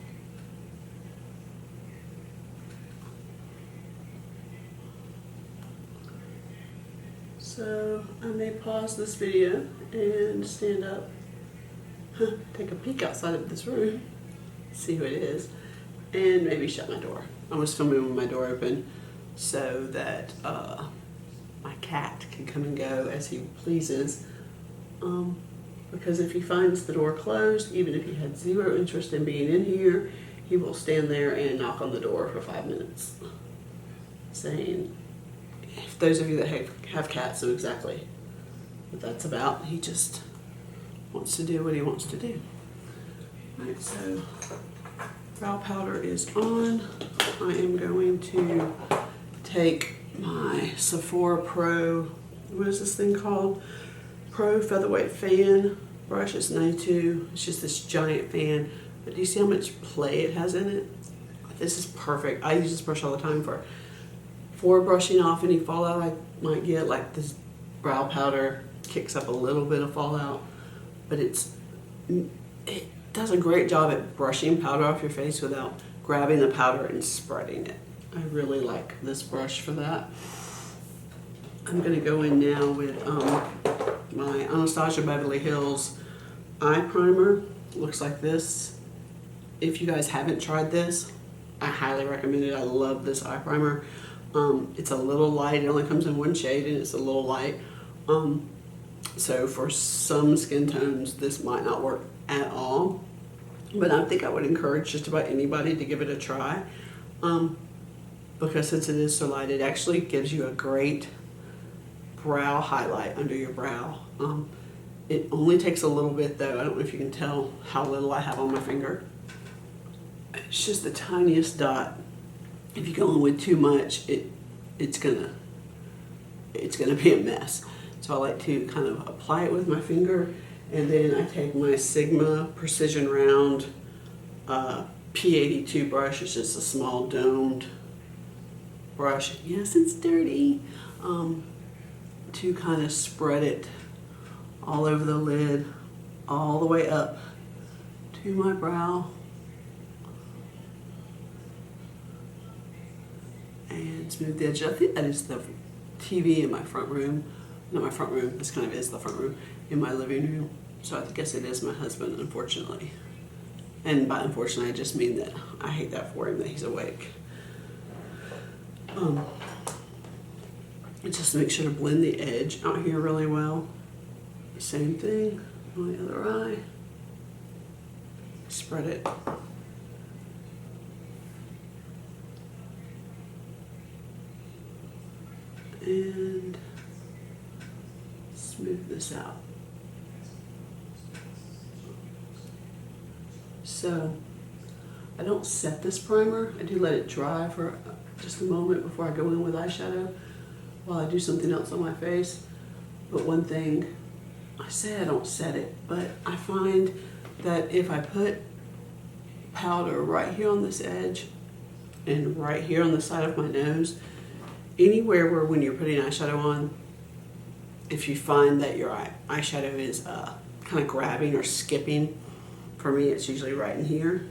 So I may pause this video and stand up, take a peek outside of this room, see who it is, and maybe shut my door. I was filming with my door open so that my cat can come and go as he pleases. Because if he finds the door closed, even if he had zero interest in being in here, he will stand there and knock on the door for 5 minutes, saying, if those of you that have cats know exactly what that's about. He just wants to do what he wants to do. Alright, so brow powder is on. I am going to take my Sephora Pro, what is this thing called? Pro Featherweight Fan brush. It's 92. It's just this giant fan. But do you see how much play it has in it? This is perfect. I use this brush all the time for brushing off any fallout I might get. Like this brow powder kicks up a little bit of fallout, but it does a great job at brushing powder off your face without grabbing the powder and spreading it. I really like this brush for that. I'm going to go in now with my Anastasia Beverly Hills eye primer. Looks like this. If you guys haven't tried this, I highly recommend it. I love this eye primer. It's a little light. It only comes in one shade and it's a little light. So for some skin tones, this might not work at all. But I think I would encourage just about anybody to give it a try. Because since it is so light, it actually gives you a great brow highlight under your brow. It only takes a little bit though. I don't know if you can tell how little I have on my finger. It's just the tiniest dot. If you go in with too much, it's gonna be a mess. So I like to kind of apply it with my finger, and then I take my Sigma Precision Round P82 brush. It's just a small domed brush. Yes, it's dirty. To kind of spread it all over the lid, all the way up to my brow. And smooth the edge. I think that is the TV in my front room. Not my front room, this kind of is the front room in my living room. So I guess it is my husband, unfortunately. And by unfortunately, I just mean that I hate that for him, that he's awake. Just make sure to blend the edge out here really well. Same thing on the other eye. Spread it. And smooth this out. So I don't set this primer. I do let it dry for just a moment before I go in with eyeshadow while I do something else on my face. But one thing, I say I don't set it, but I find that if I put powder right here on this edge and right here on the side of my nose, anywhere where when you're putting eyeshadow on, if you find that your eyeshadow is kind of grabbing or skipping, for me it's usually right in here.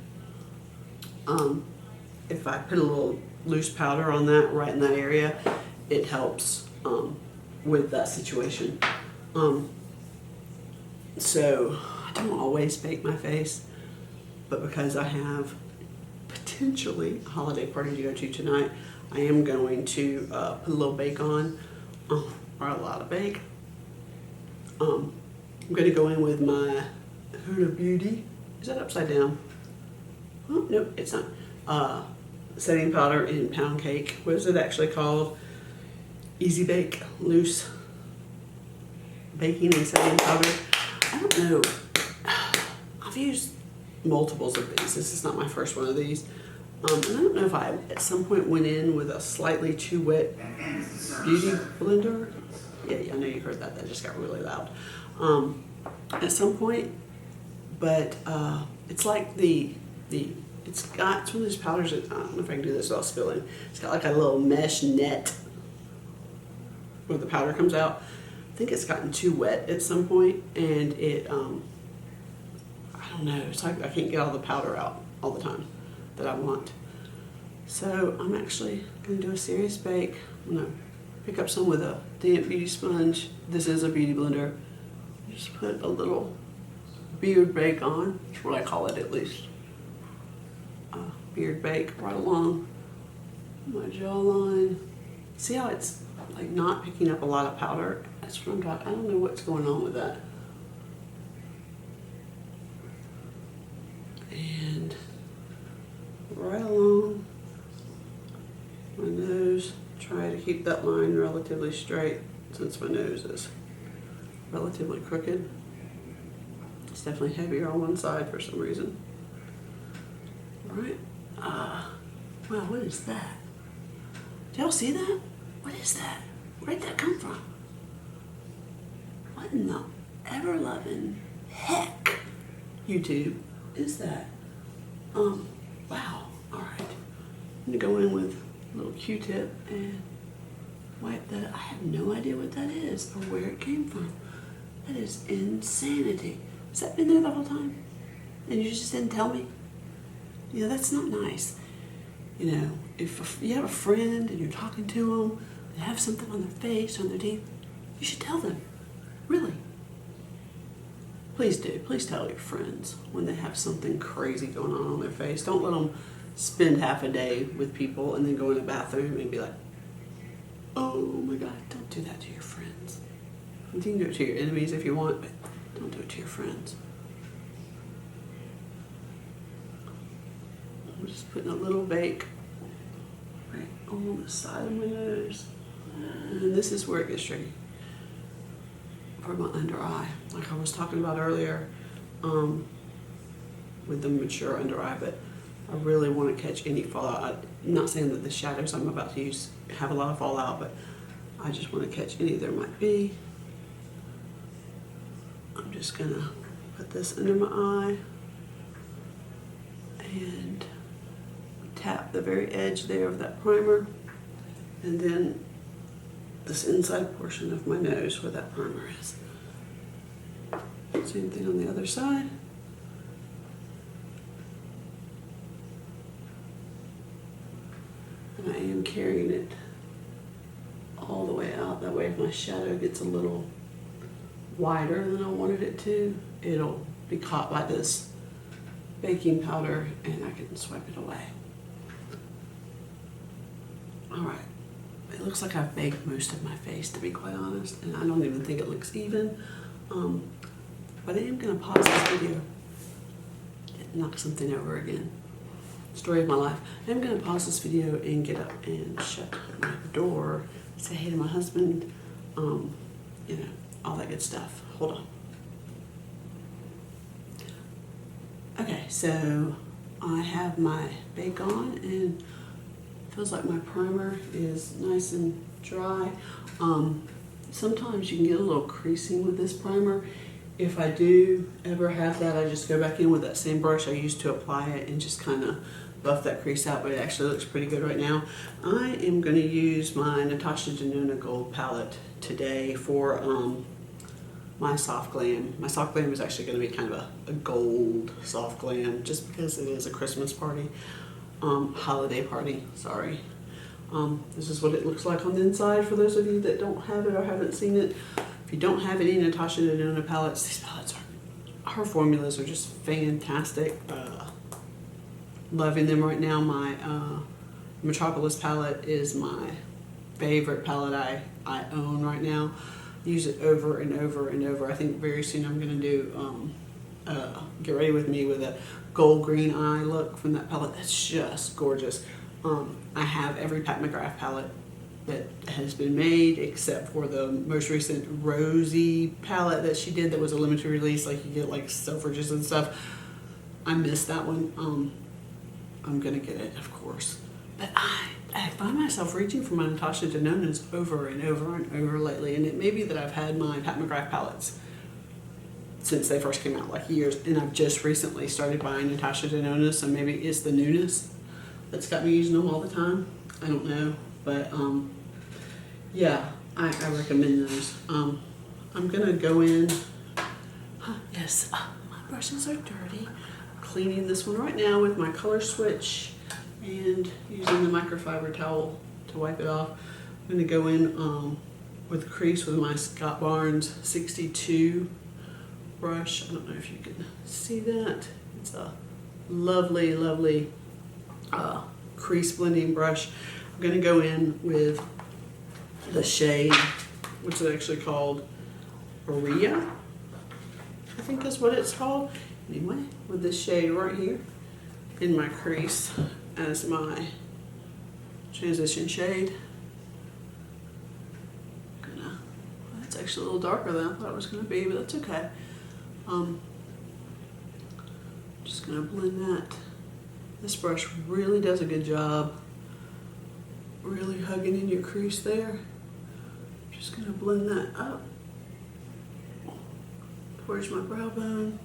If I put a little loose powder on that, right in that area, it helps with that situation. So I don't always bake my face, but because I have potentially a holiday party to go to tonight, I am going to put a little bake on, or a lot of bake. I'm going to go in with my Huda Beauty. Is that upside down? Oh, nope, it's not. Setting powder in pound cake. What is it actually called? Easy Bake, loose baking and setting powder. I don't know. I've used multiples of these. This is not my first one of these. And I don't know if I at some point went in with a slightly too wet beauty blender. Yeah, I know you heard that. That just got really loud. At some point, but it's like it's one of those powders that, I don't know if I can do this without spilling. It's got like a little mesh net where the powder comes out. I think it's gotten too wet at some point, and it, I don't know, it's like I can't get all the powder out all the time that I want. So I'm actually going to do a serious bake. I'm going to pick up some with a damp beauty sponge. This is a beauty blender. Just put a little beard bake on. That's what I call it, at least. Beard bake right along my jawline. See how it's like not picking up a lot of powder? That's what I'm talking. I don't know what's going on with that. And right along my nose, try to keep that line relatively straight since my nose is relatively crooked. It's definitely heavier on one side for some reason. All right. Wow, what is that? Did y'all see that? What is that? Where'd that come from? What in the ever-loving heck, YouTube, is that? Wow. All right. I'm gonna go in with a little Q-tip and wipe that. I have no idea what that is or where it came from. That is insanity. Has that been there the whole time? And you just didn't tell me? You know, that's not nice. You know, if you have a friend and you're talking to them, they have something on their face, on their teeth, you should tell them. Really. Please do. Please tell your friends when they have something crazy going on their face. Don't let them spend half a day with people and then go in the bathroom and be like, oh my God, don't do that to your friends. You can do it to your enemies if you want, but don't do it to your friends. I'm just putting a little bake right on the side of my nose. And this is where it gets tricky for my under eye. Like I was talking about earlier with the mature under eye, but I really want to catch any fallout. I'm not saying that the shadows I'm about to use have a lot of fallout, but I just want to catch any there might be. I'm just going to put this under my eye and tap the very edge there of that primer, and then this inside portion of my nose where that primer is. Same thing on the other side. And I am carrying it all the way out. That way if my shadow gets a little wider than I wanted it to, it'll be caught by this baking powder and I can swipe it away. Alright, it looks like I've baked most of my face, to be quite honest, and I don't even think it looks even. But I am going to pause this video. Knock something over again. Story of my life. I'm going to pause this video and get up and shut my door, say hey to my husband, you know, all that good stuff. Hold on. Okay, So I have my bake on, and feels like my primer is nice and dry. Sometimes you can get a little creasing with this primer. If I do ever have that, I just go back in with that same brush I used to apply it and just kind of buff that crease out, but it actually looks pretty good right now. I am going to use my Natasha Denona Gold palette today for my soft glam. My soft glam is actually going to be kind of a gold soft glam, just because it is a Christmas party, holiday party, sorry. This is what it looks like on the inside for those of you that don't have it or haven't seen it. If you don't have any Natasha Denona palettes, these palettes her formulas are just fantastic. Loving them right now. My Metropolis palette is my favorite palette I own right now. Use it over and over and over. I think very soon I'm going to do Get Ready With Me with a gold green eye look from that palette. That's just gorgeous. I have every Pat McGrath palette that has been made except for the most recent rosy palette that she did that was a limited release, like you get like Selfridges and stuff. I missed that one. I'm gonna get it, of course. But I find myself reaching for my Natasha Denona's over and over and over lately, and it may be that I've had my Pat McGrath palettes since they first came out, like years, and I've just recently started buying Natasha Denona's, so maybe it's the newness that's got me using them all the time. I don't know, but yeah, I recommend those. I'm gonna go in. Yes, my brushes are dirty. Cleaning this one right now with my color switch and using the microfiber towel to wipe it off. I'm gonna go in with crease with my Scott Barnes 62 brush. I don't know if you can see that. It's a lovely, lovely crease blending brush. I'm going to go in with the shade, which is actually called Aria, I think is what it's called. Anyway, with this shade right here in my crease as my transition shade. That's actually a little darker than I thought it was going to be, but that's okay. Just going to blend that. This brush really does a good job really hugging in your crease there. Just going to blend that up towards my brow bone.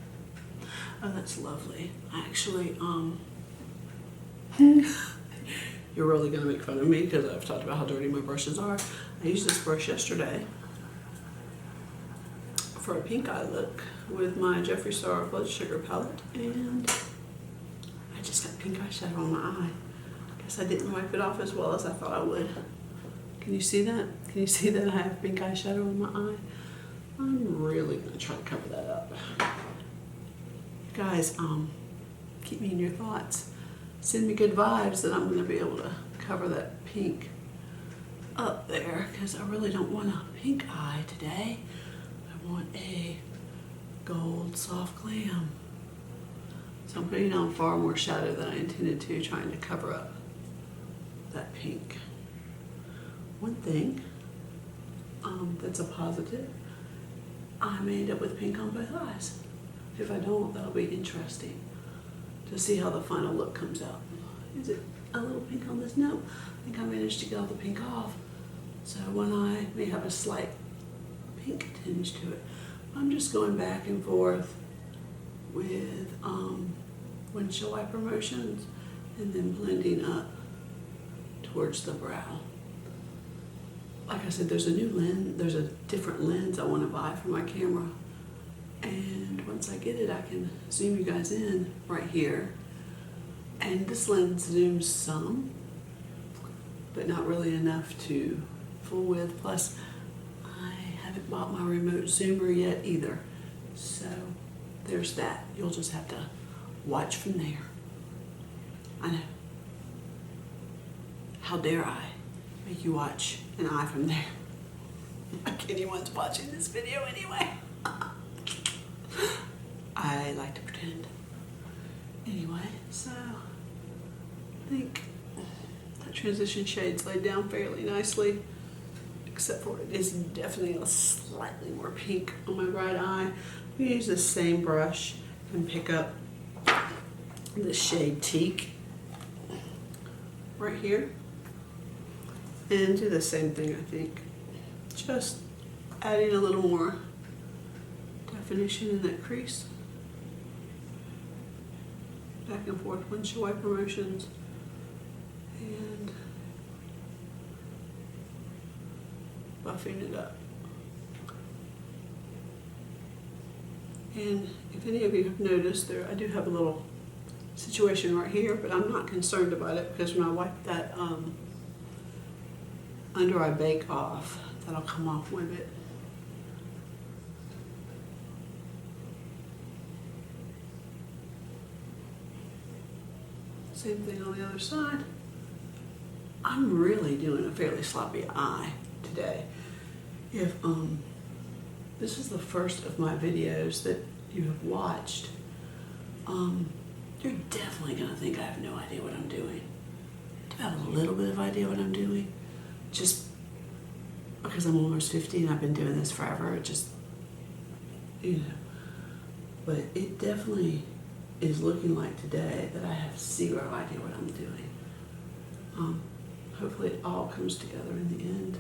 Oh, that's lovely. Actually, you're really going to make fun of me because I've talked about how dirty my brushes are. I used this brush yesterday for a pink eye look with my JEFFRE3E STAR Blood Sugar palette, and I just got pink eyeshadow on my eye. Guess I didn't wipe it off as well as I thought I would. Can you see that? Can you see that I have pink eyeshadow on my eye? I'm really going to try to cover that up. Guys, keep me in your thoughts. Send me good vibes that I'm going to be able to cover that pink up there, because I really don't want a pink eye today. I want a gold soft glam. So I'm putting on far more shadow than I intended to, trying to cover up that pink. One thing that's a positive, I may end up with pink on both eyes. If I don't, that'll be interesting to see how the final look comes out. Is it a little pink on this? No, I think I managed to get all the pink off. So one eye may have a slight pink tinge to it. I'm just going back and forth with windshield wiper motions and then blending up towards the brow. Like I said, there's a new lens, there's a different lens I want to buy for my camera. And once I get it, I can zoom you guys in right here. And this lens zooms some, but not really enough to full width. Plus, I haven't bought my remote zoomer yet either. So there's that. You'll just have to watch from there. I know. How dare I make you watch an eye from there? Like anyone's watching this video anyway. I like to pretend. Anyway, so I think that transition shade's laid down fairly nicely, except for it is definitely a slightly more pink on my right eye. We use the same brush and pick up the shade Teak right here, and do the same thing, I think. Just adding a little more definition in that crease. Back and forth windshield wiper motions, and buffing it up. And if any of you have noticed, there I do have a little situation right here, but I'm not concerned about it because when I wipe that under eye bake off, that'll come off with it. Same thing on the other side. I'm really doing a fairly sloppy eye today. If this is the first of my videos that you have watched, you're definitely gonna think I have no idea what I'm doing. Do I have a little bit of idea what I'm doing? Just because I'm almost 50 and I've been doing this forever, it just, you know. But it definitely is looking like today that I have zero idea what I'm doing. Hopefully it all comes together in the end.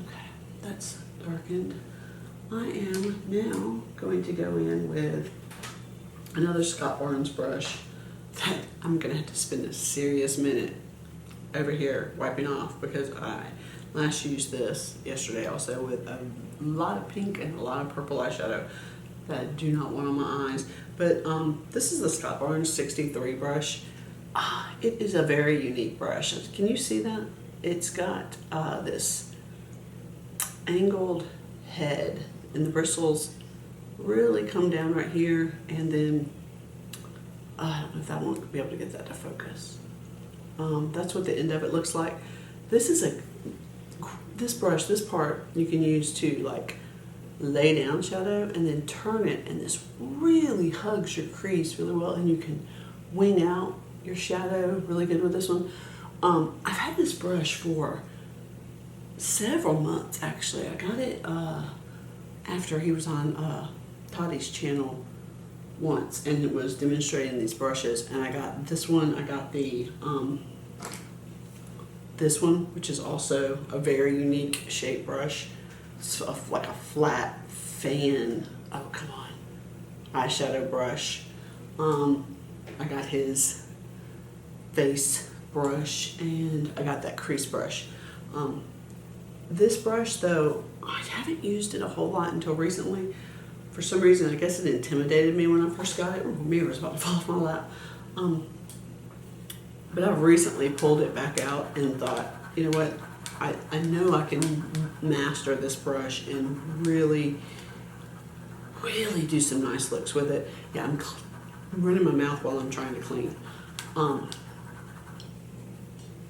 Okay, that's darkened. I am now going to go in with another Scott Barnes brush that I'm gonna have to spend a serious minute over here wiping off, because I last used this yesterday also with a lot of pink and a lot of purple eyeshadow that I do not want on my eyes. But this is the Scott Barnes 63 brush. It is a very unique brush. Can you see that? It's got this angled head, and the bristles really come down right here, and then I don't know if I won't be able to get that to focus. That's what the end of it looks like. This brush, this part you can use to like lay down shadow and then turn it, and this really hugs your crease really well, and you can wing out your shadow really good with this one. I've had this brush for several months actually. I got it after he was on Toddy's channel once, and it was demonstrating these brushes, and I got this one. I got the this one, which is also a very unique shape brush. It's like a flat fan, oh come on, eyeshadow brush. I got his face brush, and I got that crease brush. This brush though, I haven't used it a whole lot until recently. For some reason, I guess it intimidated me when I first got it. Oh, mirror was about to fall off my lap. But I've recently pulled it back out and thought, you know what, I know I can master this brush and really do some nice looks with it. Yeah, I'm running my mouth while I'm trying to clean.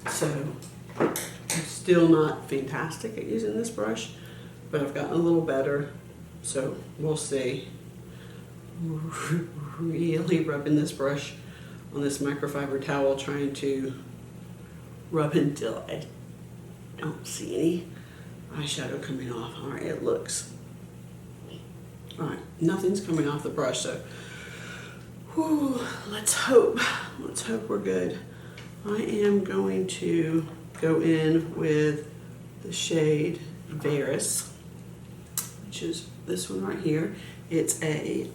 So I'm still not fantastic at using this brush, but I've gotten a little better. So we'll see. Really rubbing this brush on this microfiber towel, trying to rub until I don't see any eyeshadow coming off. All right, it looks, all right, nothing's coming off the brush, so whew, let's hope we're good. I am going to go in with the shade Varus, which is this one right here. It's a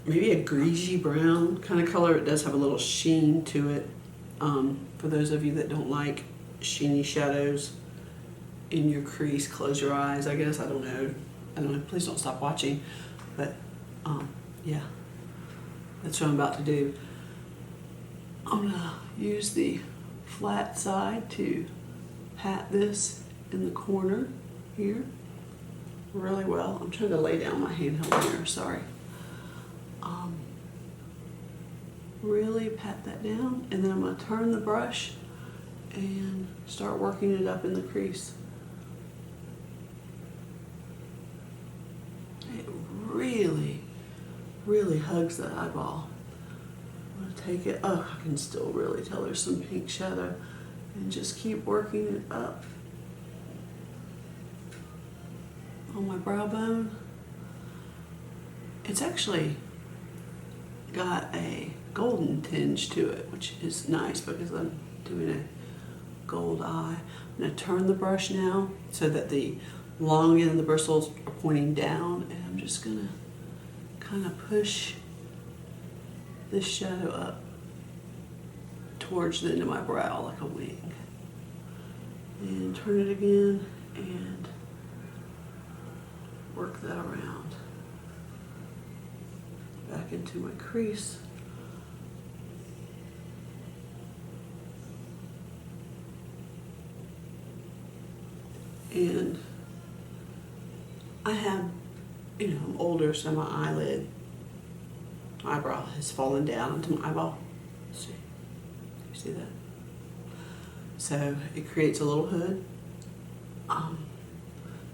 maybe a greasy brown kind of color. It does have a little sheen to it. For those of you that don't like sheeny shadows in your crease, close your eyes, I guess. I don't know. Please don't stop watching. But yeah, that's what I'm about to do. I'm gonna use the flat side to pat this in the corner here really well. I'm trying to lay down my handheld mirror, sorry. Really pat that down, and then I'm going to turn the brush and start working it up in the crease. It really hugs the eyeball. I'm going to take it, oh, I can still really tell there's some pink shadow. and just keep working it up on my brow bone. It's actually got a golden tinge to it, which is nice because I'm doing a gold eye. I'm going to turn the brush now so that the long end of the bristles are pointing down, and I'm just going to kind of push this shadow up towards the end of my brow like a wing. And turn it again and work that around. Back into my crease. And I have, I'm older, so my eyebrow has fallen down into my eyeball. See? You see that? So it creates a little hood.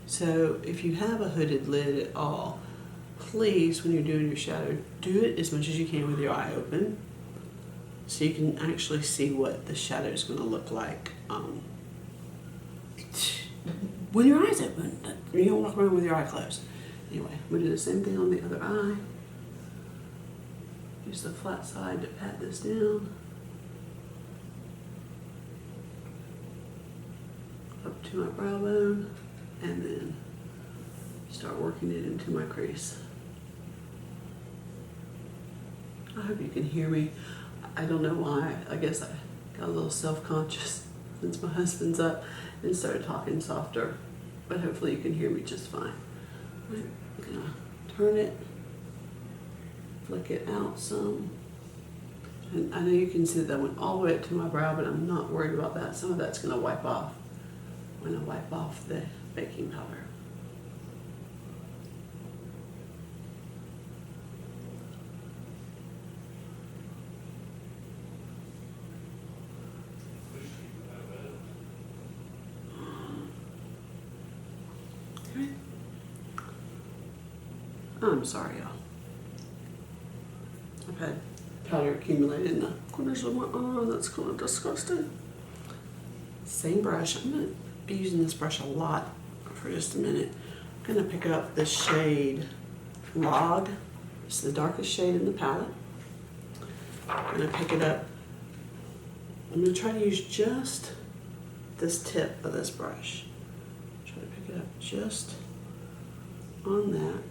So if you have a hooded lid at all, please, when you're doing your shadow, do it as much as you can with your eye open, so you can actually see what the shadow is going to look like when your eye's open. You don't walk around with your eye closed. Anyway, we'll do the same thing on the other eye. Use the flat side to pat this down. Up to my brow bone, and then start working it into my crease. I hope you can hear me. I don't know why. I guess I got a little self-conscious since my husband's up and started talking softer, but hopefully you can hear me just fine. I'm gonna turn it, flick it out some. And I know you can see that went all the way up to my brow, but I'm not worried about that. Some of that's gonna wipe off when I wipe off the baking powder. Okay. I'm sorry, y'all. I've had powder accumulated in the corners of my eye. That's kind of disgusting. Same brush. I'm going to be using this brush a lot for just a minute. I'm going to pick up the shade Log. It's the darkest shade in the palette. I'm going to pick it up. I'm going to try to use just this tip of this brush. Try to pick it up just on that.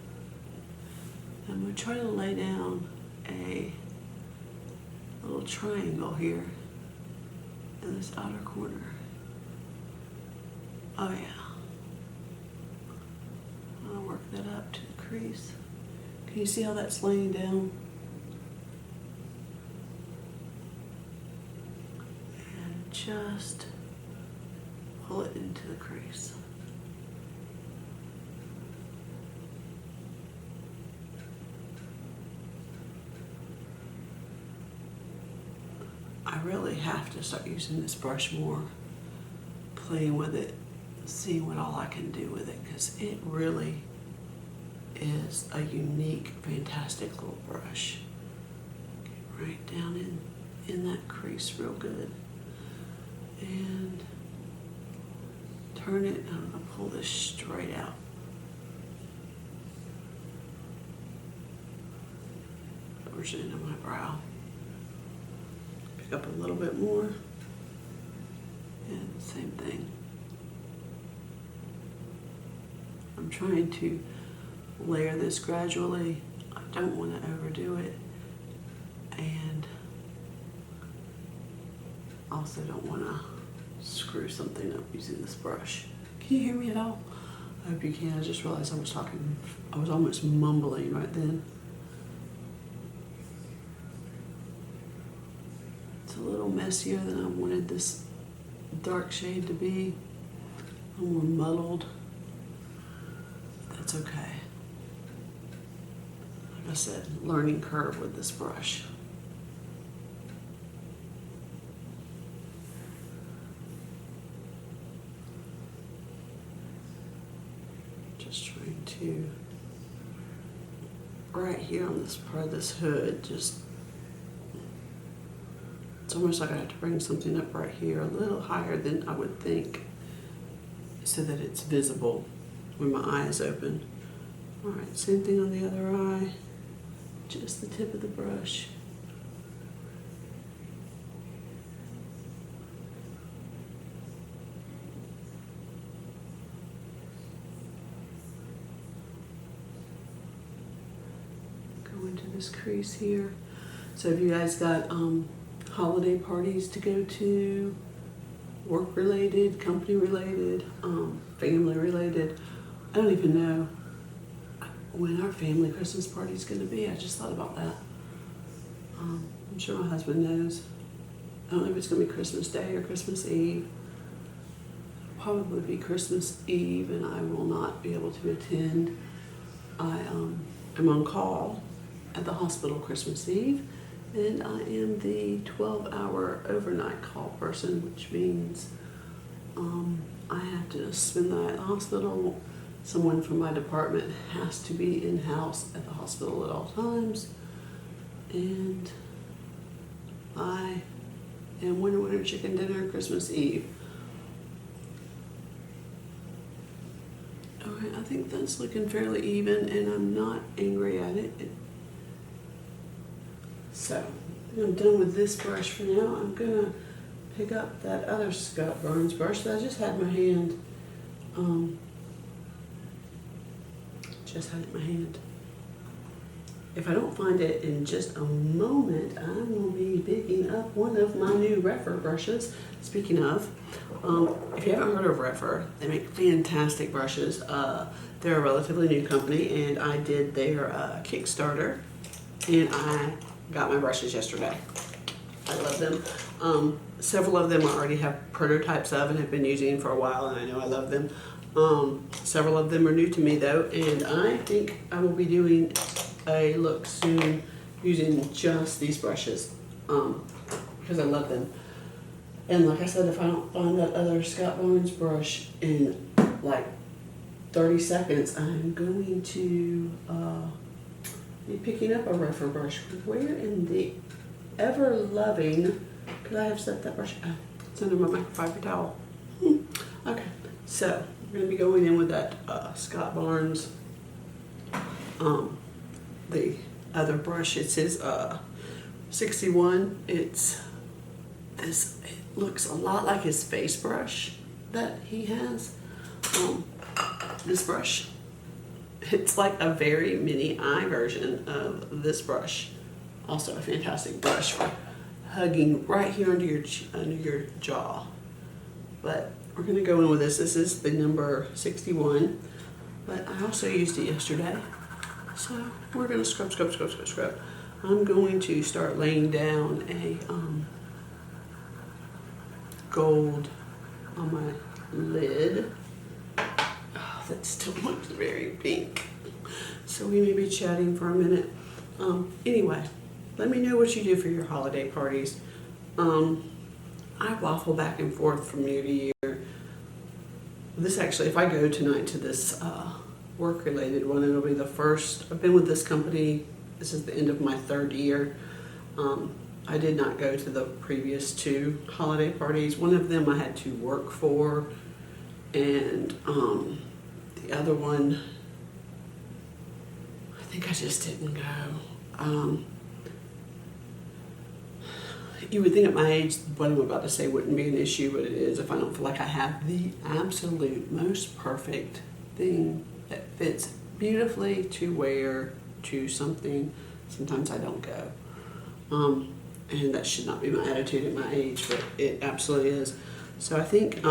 I'm going to try to lay down a little triangle here in this outer corner. Oh yeah. I'll work that up to the crease. Can you see how that's laying down? And just pull it into the crease. I really have to start using this brush more, playing with it, seeing what all I can do with it, because it really is a unique, fantastic little brush. Get right down in that crease real good. And turn it, and I'm going to pull this straight out. Towards the end of my brow. Pick up a little bit more, and same thing. I'm trying to layer this gradually. I don't want to overdo it, and also don't want to screw something up using this brush. Can you hear me at all? I hope you can. I just realized I was talking, I was almost mumbling right then. It's a little messier than I wanted this dark shade to be. A little more muddled. That's okay. Like I said, learning curve with this brush. Just trying to, right here on this part of this hood, just It's almost like I have to bring something up right here, a little higher than I would think, so that it's visible when my eye is open. All right, same thing on the other eye, just the tip of the brush. Go into this crease here. So if you guys got holiday parties to go to, work related, company related, family related, I don't even know when our family Christmas party is going to be. I just thought about that. I'm sure my husband knows. I don't know if it's going to be Christmas Day or Christmas Eve. It'll probably be Christmas Eve, and I will not be able to attend. I am on call at the hospital Christmas Eve, and I am the 12-hour overnight call person, which means I have to spend the night at the hospital. Someone from my department has to be in-house at the hospital at all times, and I am winter chicken dinner Christmas Eve. Alright, I think that's looking fairly even, and I'm not angry at it. So, I'm done with this brush for now. I'm gonna pick up that other Scott Burns brush that I just had in my hand. If I don't find it in just a moment, I will be picking up one of my new JEFFRE brushes. Speaking of, if you haven't heard of JEFFRE, they make fantastic brushes. They're a relatively new company, and I did their Kickstarter, and I got my brushes yesterday. I love them. Several of them I already have prototypes of and have been using for a while, and I know I love them. Several of them are new to me though, and I think I will be doing a look soon using just these brushes because I love them. And like I said, if I don't find that other Scott Burns brush in like 30 seconds, I'm going to be picking up a JEFFRE brush. Where in the ever-loving, could I have set that brush? Oh, it's under my microfiber towel. Okay, so we're going to be going in with that Scott Burns, the other brush. It says 61. It's this. It looks a lot like his face brush that he has. This brush, it's like a very mini eye version of this brush. Also a fantastic brush for hugging right here under your jaw. But we're going to go in with this. This is the number 61, but I also used it yesterday. So we're going to scrub. I'm going to start laying down a gold on my lid. Oh, that still looks very pink. So we may be chatting for a minute. Anyway, let me know what you do for your holiday parties. I waffle back and forth from year to year. This actually, if I go tonight to this work-related one, it'll be the first. I've been with this company. This is the end of my 3rd year. I did not go to the previous 2 holiday parties. One of them I had to work for, and the other one, I think I just didn't go. You would think at my age what I'm about to say wouldn't be an issue, but it is if I don't feel like I have the absolute most perfect thing that fits beautifully to wear to something. Sometimes I don't go. And that should not be my attitude at my age, but it absolutely is. So I think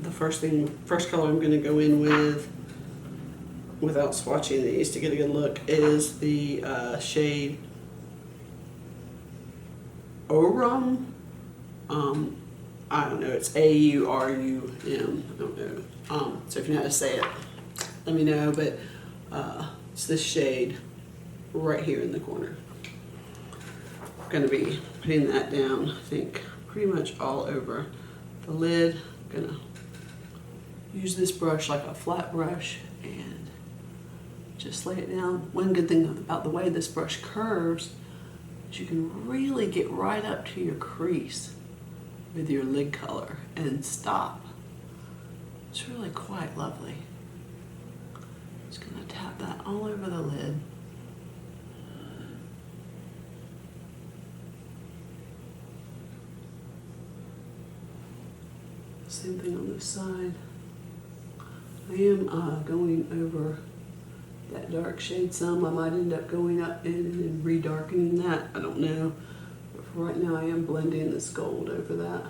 the first color I'm going to go in with, without swatching these to get a good look, is the shade Aurum. I don't know, it's A-U-R-U-M, I don't know. So if you know how to say it, let me know, but it's this shade right here in the corner. I'm going to be putting that down, I think, pretty much all over the lid. I'm going to use this brush like a flat brush and just lay it down. One good thing about the way this brush curves, But you can really get right up to your crease with your lid color and stop. It's really quite lovely. Just gonna tap that all over the lid. Same thing on this side. I am going over that dark shade some. I might end up going up in and redarkening that. I don't know. But for right now I am blending this gold over that.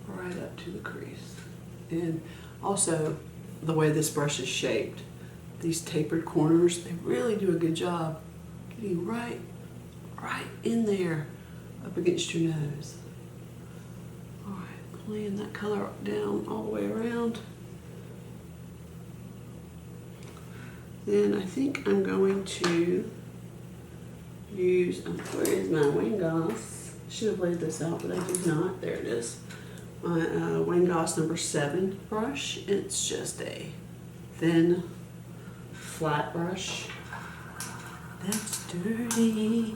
Right up to the crease. And also the way this brush is shaped. These tapered corners, they really do a good job getting right in there up against your nose. All right, laying that color down all the way around. Then I think I'm going to use, where is my Wayne Goss? Should have laid this out, but I did not. There it is. My Wayne Goss number 7 brush. It's just a thin, flat brush. That's dirty.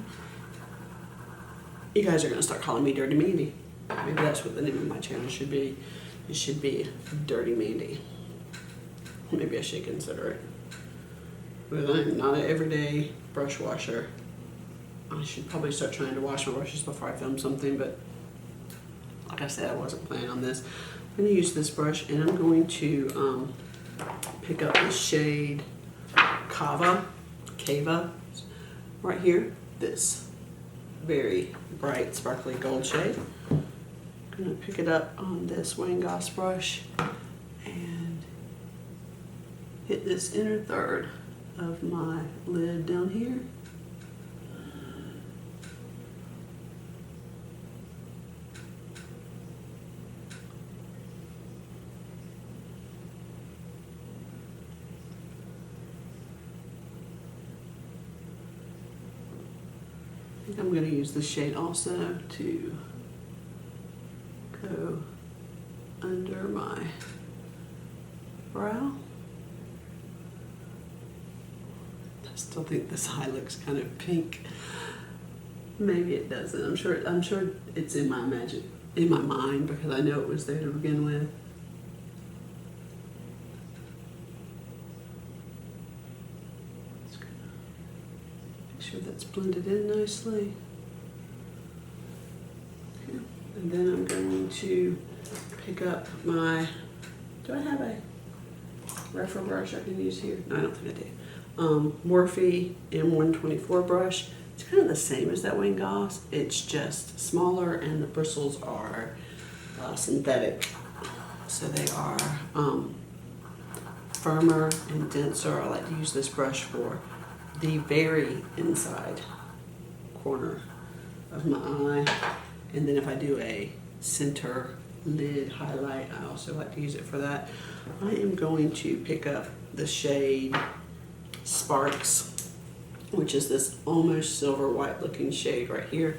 You guys are going to start calling me Dirty Mandy. Maybe that's what the name of my channel should be. It should be Dirty Mandy. Maybe I should consider it. But I'm not an everyday brush washer. I should probably start trying to wash my brushes before I film something, but like I said, I wasn't planning on this. I'm going to use this brush, and I'm going to pick up the shade Cava, right here. This very bright, sparkly gold shade. I'm going to pick it up on this Wayne Goss brush and hit this inner third of my lid down here. I think I'm going to use this shade also to go under my brow. I still think this eye looks kind of pink. Maybe it doesn't. I'm sure it's in my mind because I know it was there to begin with. Just gonna make sure that's blended in nicely. Okay. And then I'm going to pick up my, do I have a reference brush I can use here? No, I don't think I do. Morphe M124 brush. It's kind of the same as that Wayne Goss. It's just smaller and the bristles are synthetic. So they are firmer and denser. I like to use this brush for the very inside corner of my eye. And then if I do a center lid highlight, I also like to use it for that. I am going to pick up the shade Sparks, which is this almost silver white looking shade right here.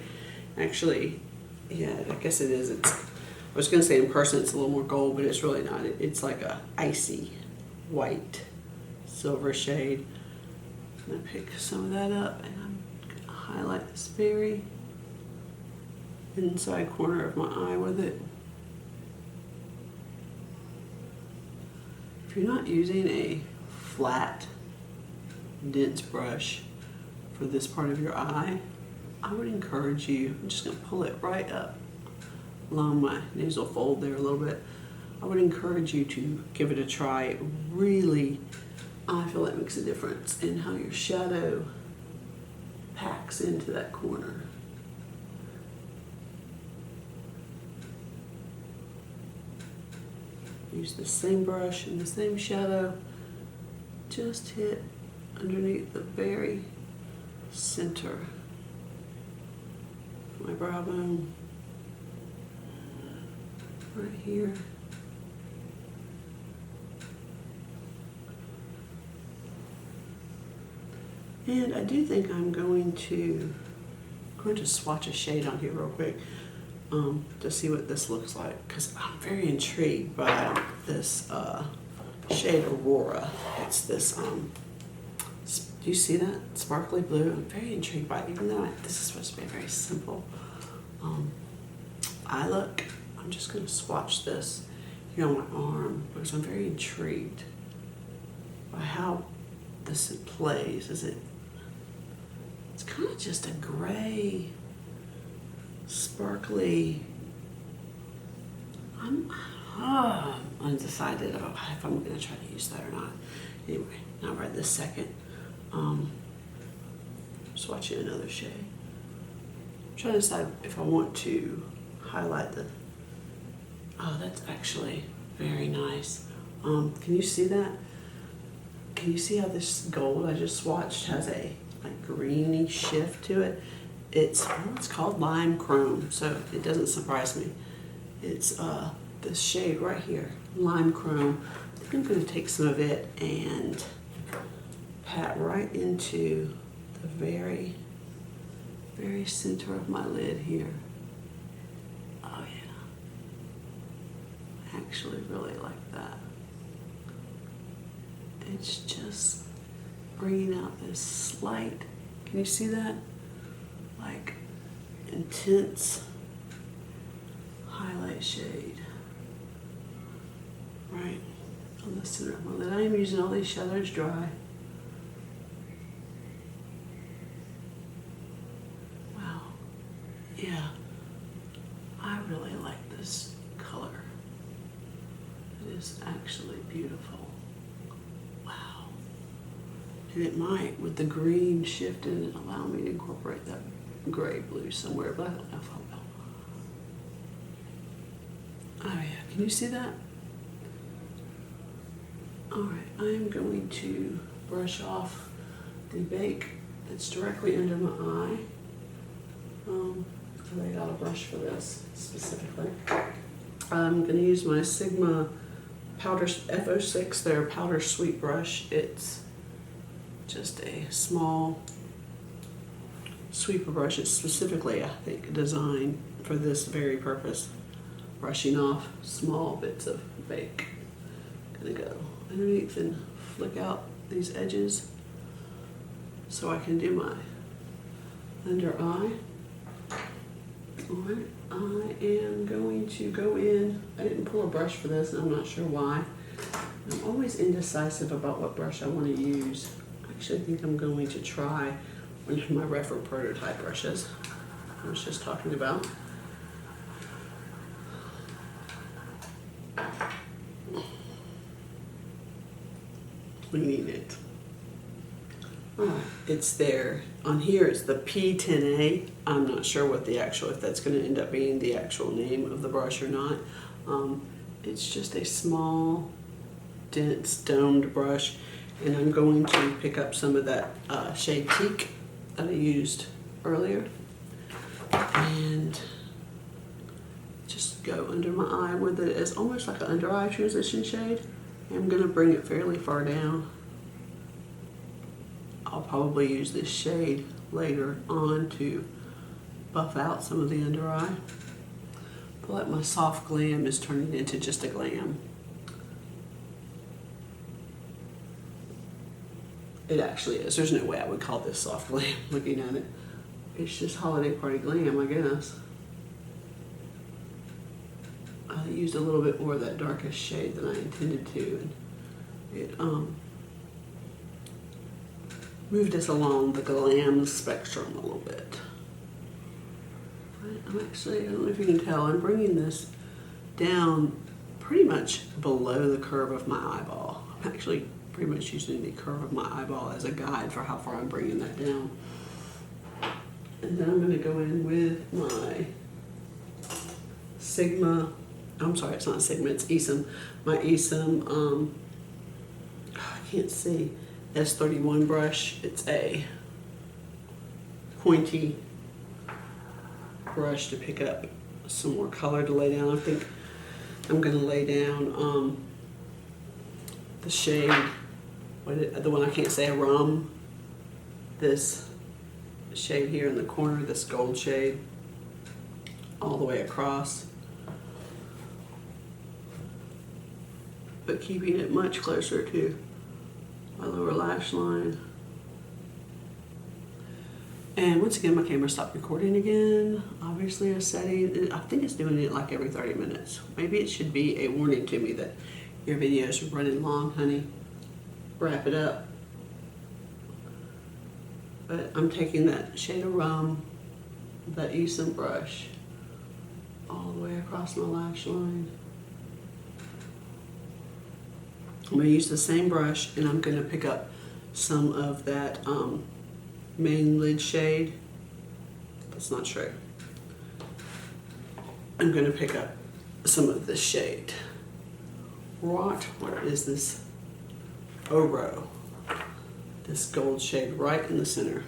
Actually, yeah, I guess it is. I was going to say in person it's a little more gold, but it's really not. It's like a icy white silver shade. I'm going to pick some of that up and I'm going to highlight this very inside corner of my eye with it. If you're not using a flat dense brush for this part of your eye, I would encourage you, I'm just going to pull it right up along my nasal fold there a little bit. I would encourage you to give it a try. It really, I feel it makes a difference in how your shadow packs into that corner. Use the same brush and the same shadow. Just hit underneath the very center of my brow bone, right here. And I do think I'm going to swatch a shade on here real quick to see what this looks like, because I'm very intrigued by this shade Aurora. It's this Do you see that sparkly blue? I'm very intrigued by it, even though this is supposed to be a very simple eye look. I'm just going to swatch this here on my arm because I'm very intrigued by how this plays. It's kind of just a gray, sparkly. I'm undecided about if I'm going to try to use that or not. Anyway, not right this second. Swatching another shade. I'm trying to decide if I want to highlight the. Oh, that's actually very nice. Can you see that? Can you see how this gold I just swatched has a like greeny shift to it? It's called lime chrome, so it doesn't surprise me. It's this shade right here, lime chrome. I think I'm going to take some of it and pat right into the very, very center of my lid here. Oh yeah, I actually really like that. It's just bringing out this slight, can you see that? Like intense highlight shade right on the center of my lid. I am using all these shadows dry. Wow, yeah, I really like this color. It is actually beautiful. Wow. And it might, with the green shift in it, allow me to incorporate that gray blue somewhere, but I don't know if I will. Oh yeah, can you see that? All right, I am going to brush off the bake that's directly under my eye. I laid out a brush for this specifically. I'm going to use my Sigma powder F06, their powder sweet brush. It's just a small sweeper brush. It's specifically, I think, designed for this very purpose. Brushing off small bits of bake. Gonna go underneath and flick out these edges so I can do my under eye. Alright, I am going to go in. I didn't pull a brush for this and I'm not sure why. I'm always indecisive about what brush I want to use. I actually think I'm going to try one of my Refer prototype brushes I was just talking about. Cleaning it. It's there. On here it's the P10A. I'm not sure what the actual, if that's going to end up being the actual name of the brush or not. It's just a small, dense, domed brush, and I'm going to pick up some of that shade Teak that I used earlier and just go under my eye with it as almost like an under eye transition shade. I'm going to bring it fairly far down. I'll probably use this shade later on to buff out some of the under eye. I feel like my soft glam is turning into just a glam. It actually is. There's no way I would call this soft glam looking at it. It's just holiday party glam, I guess. I used a little bit more of that darkest shade than I intended to, and it moved us along the glam spectrum a little bit. I'm actually, I don't know if you can tell, I'm bringing this down pretty much below the curve of my eyeball. I'm actually pretty much using the curve of my eyeball as a guide for how far I'm bringing that down. And then I'm going to go in with my Sigma, I'm sorry, it's not Sigma, it's Esom. My Esom, I can't see, S31 brush. It's a pointy brush to pick up some more color to lay down. I think I'm going to lay down the shade, the one I can't say, rum. This shade here in the corner, this gold shade, all the way across, but keeping it much closer to my lower lash line. And once again, my camera stopped recording again. Obviously a setting, I think it's doing it like every 30 minutes. Maybe it should be a warning to me that your videos are running long, honey. Wrap it up. But I'm taking that shade of rum, that Ecent brush, all the way across my lash line. I'm going to use the same brush, and I'm going to pick up some of that main lid shade. That's not true. I'm going to pick up some of this shade. What is this? Oro. This gold shade right in the center.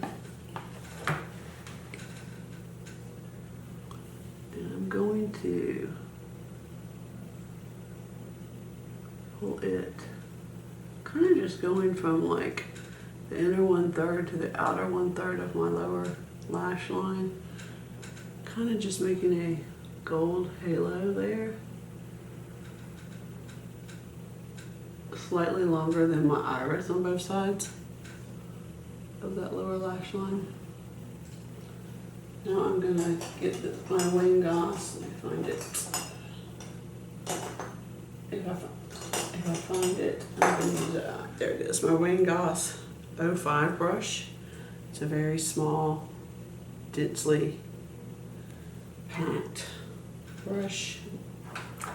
And I'm going to pull it, kind of just going from like the inner 1/3 to the outer 1/3 of my lower lash line. Kind of just making a gold halo there. Slightly longer than my iris on both sides of that lower lash line. Now I'm gonna get my wing gloss. Let me find it. If I find it, I'm gonna use it. There it is, my Wing Goss 05 brush. It's a very small, densely packed brush,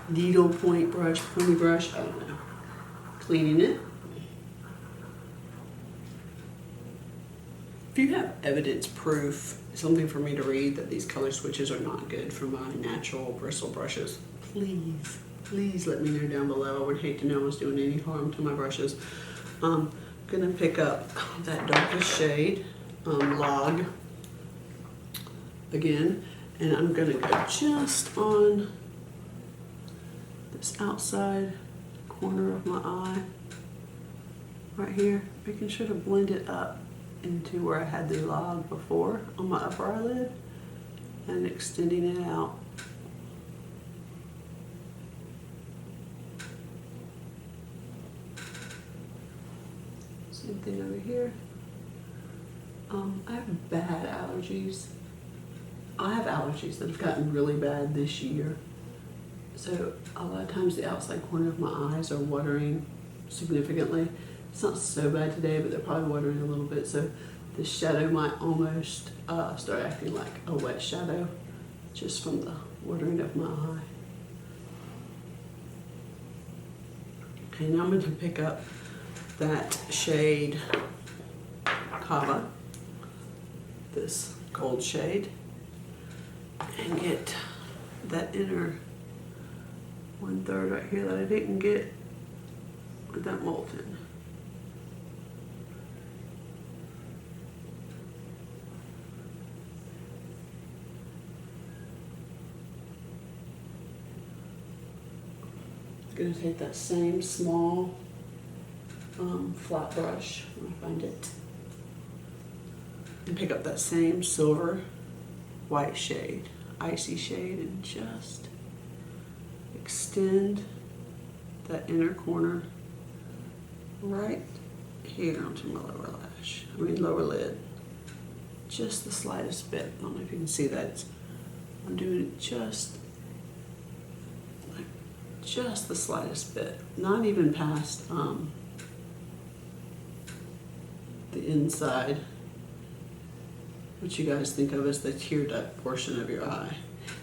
needle point brush, pointy brush, I don't know. Cleaning it. If you have evidence, proof, something for me to read that these color switches are not good for my natural bristle brushes, please let me know down below. I would hate to know I was doing any harm to my brushes. I'm gonna pick up that darkest shade, Log, again, and I'm gonna go just on this outside corner of my eye, right here, making sure to blend it up into where I had the Log before on my upper eyelid, and extending it out. Same thing over here. I have bad allergies. I have allergies that have gotten really bad this year. So a lot of times the outside corner of my eyes are watering significantly. It's not so bad today, but they're probably watering a little bit. So the shadow might almost start acting like a wet shadow just from the watering of my eye. Okay, now I'm going to pick up that shade Kava, this gold shade, and get that inner 1/3 right here that I didn't get with that molten. I'm going to take that same small flat brush, when I find it, and pick up that same silver white shade, icy shade, and just extend that inner corner right here onto my lower lash, lower lid, just the slightest bit. I don't know if you can see that. I'm doing it just the slightest bit, not even past the inside, what you guys think of as the tear duct portion of your eye.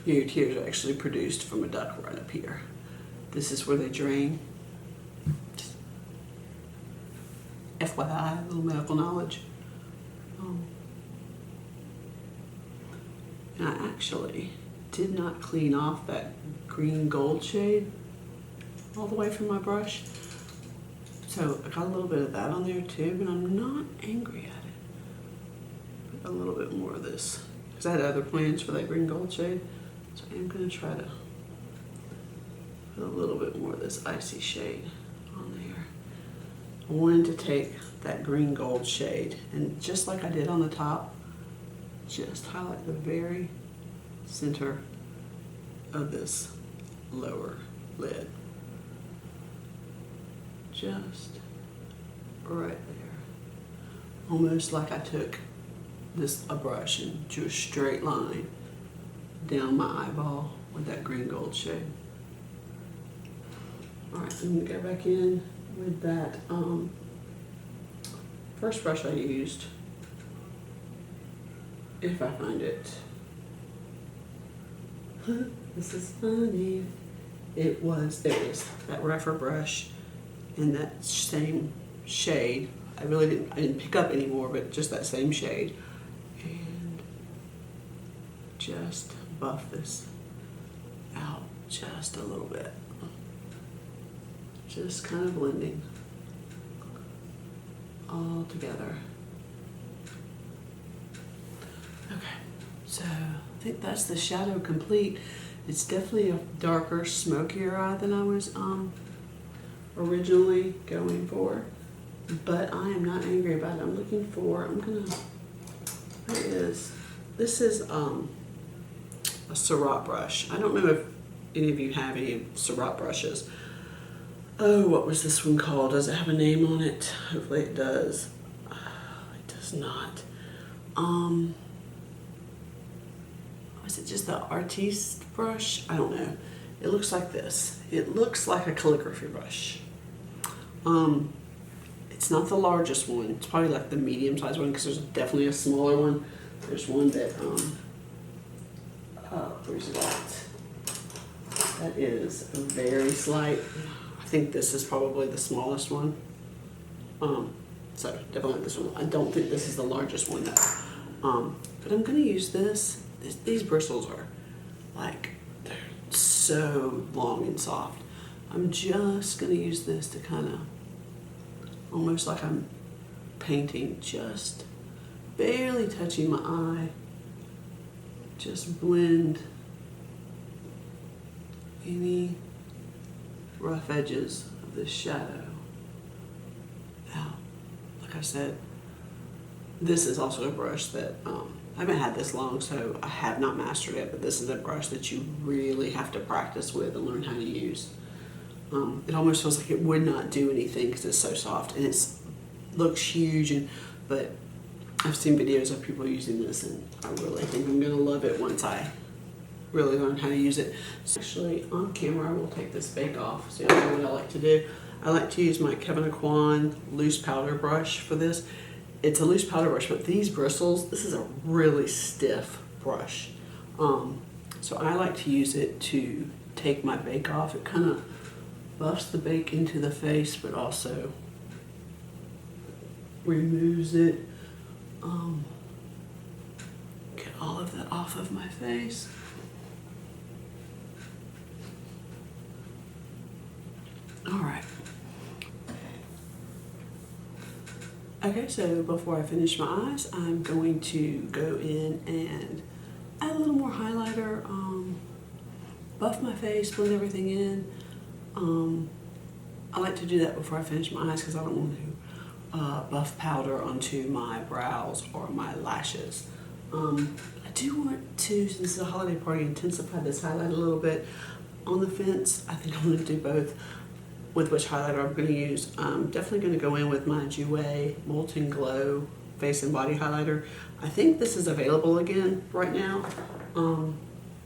Your tears are actually produced from a duct right up here. This is where they drain. Just FYI, a little medical knowledge. And I actually did not clean off that green gold shade all the way from my brush. So I got a little bit of that on there too, but I'm not angry at it. Put a little bit more of this, because I had other plans for that green gold shade. So I am going to try to put a little bit more of this icy shade on there. I wanted to take that green gold shade, and just like I did on the top, just highlight the very center of this lower lid. Just right there. Almost like I took a brush and do a straight line down my eyeball with that green gold shade. Alright, I'm going to go back in with that first brush I used, if I find it. This is funny. There it is, that Jeffree brush in that same shade. I didn't pick up any more, but just that same shade. And just buff this out just a little bit. Just kind of blending all together. Okay, so I think that's the shadow complete. It's definitely a darker, smokier eye than I was originally going for, but I am not angry about it. This is a Ciroc brush. I don't know if any of you have any Ciroc brushes. Oh, what was this one called? Does it have a name on it? Hopefully it does. It does not. Was it just the Artiste brush? I don't know. It looks like this. It looks like a calligraphy brush. It's not the largest one. It's probably like the medium-sized one, because there's definitely a smaller one. There's one that, where's it at? That is very slight. I think this is probably the smallest one. So definitely this one. I don't think this is the largest one though. But I'm gonna use this. These bristles are like, they're so long and soft. I'm just gonna use this to kind of, almost like I'm painting, just barely touching my eye. Just blend any rough edges of this shadow out. Like I said, this is also a brush that I haven't had this long, so I have not mastered it, but this is a brush that you really have to practice with and learn how to use. It almost feels like it would not do anything because it's so soft, and it looks huge, but I've seen videos of people using this, and I really think I'm going to love it once I really learn how to use it. So actually, on camera, I will take this bake off, so y'all know what I like to do. I like to use my Kevin Aucoin loose powder brush for this. It's a loose powder brush, but these bristles, this is a really stiff brush. So I like to use it to take my bake off. It kind of buffs the bake into the face, but also removes it. Get all of that off of my face. All right. Okay, so before I finish my eyes, I'm going to go in and add a little more highlighter, buff my face, blend everything in. I like to do that before I finish my eyes because I don't want to buff powder onto my brows or my lashes. I do want to, since it's a holiday party, intensify this highlight a little bit. On the fence, I think I'm going to do both with which highlighter I'm going to use. I'm definitely going to go in with my Jouer Molten Glow Face and Body Highlighter. I think this is available again right now.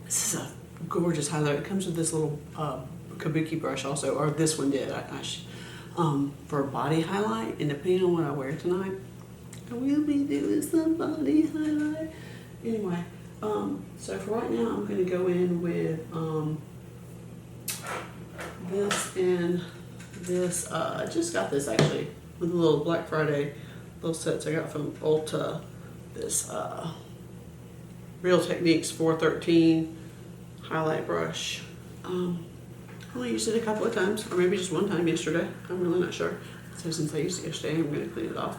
This is a gorgeous highlighter. It comes with this little kabuki brush also, or this one did, for body highlight, and depending on what I wear tonight, I will be doing some body highlight. Anyway, so for right now, I'm going to go in with this and this. I just got this actually with the little Black Friday little sets I got from Ulta. This Real Techniques 413 highlight brush. I only used it a couple of times, or maybe just one time yesterday. I'm really not sure. So since I used it yesterday, I'm going to clean it off.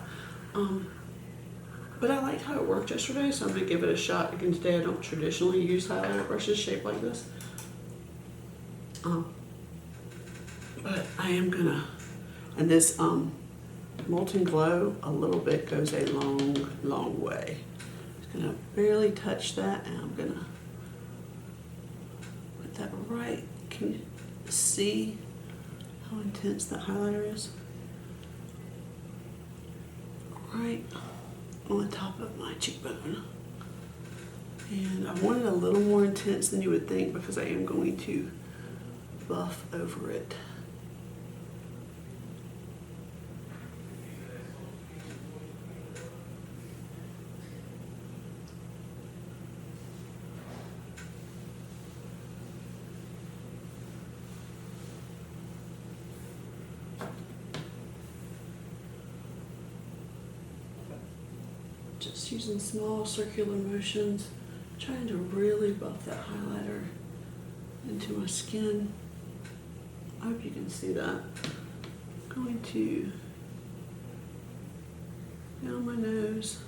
But I liked how it worked yesterday, so I'm going to give it a shot again today. I don't traditionally use highlighter brushes shaped like this. But I am going to, and this Molten Glow, a little bit goes a long, long way. Just going to barely touch that, and I'm going to put that right. Can you see how intense that highlighter is? Right on the top top of my cheekbone. And I want it a little more intense than you would think because I am going to buff over it. Just using small circular motions, trying to really buff that highlighter into my skin. I hope you can see that. I'm going to down my nose,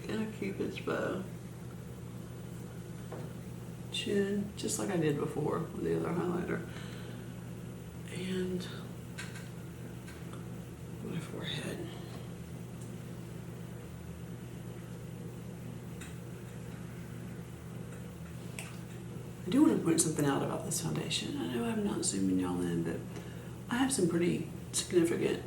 and a Cupid's bow, chin, just like I did before with the other highlighter, and my forehead. I do want to point something out about this foundation. I know I'm not zooming y'all in, but I have some pretty significant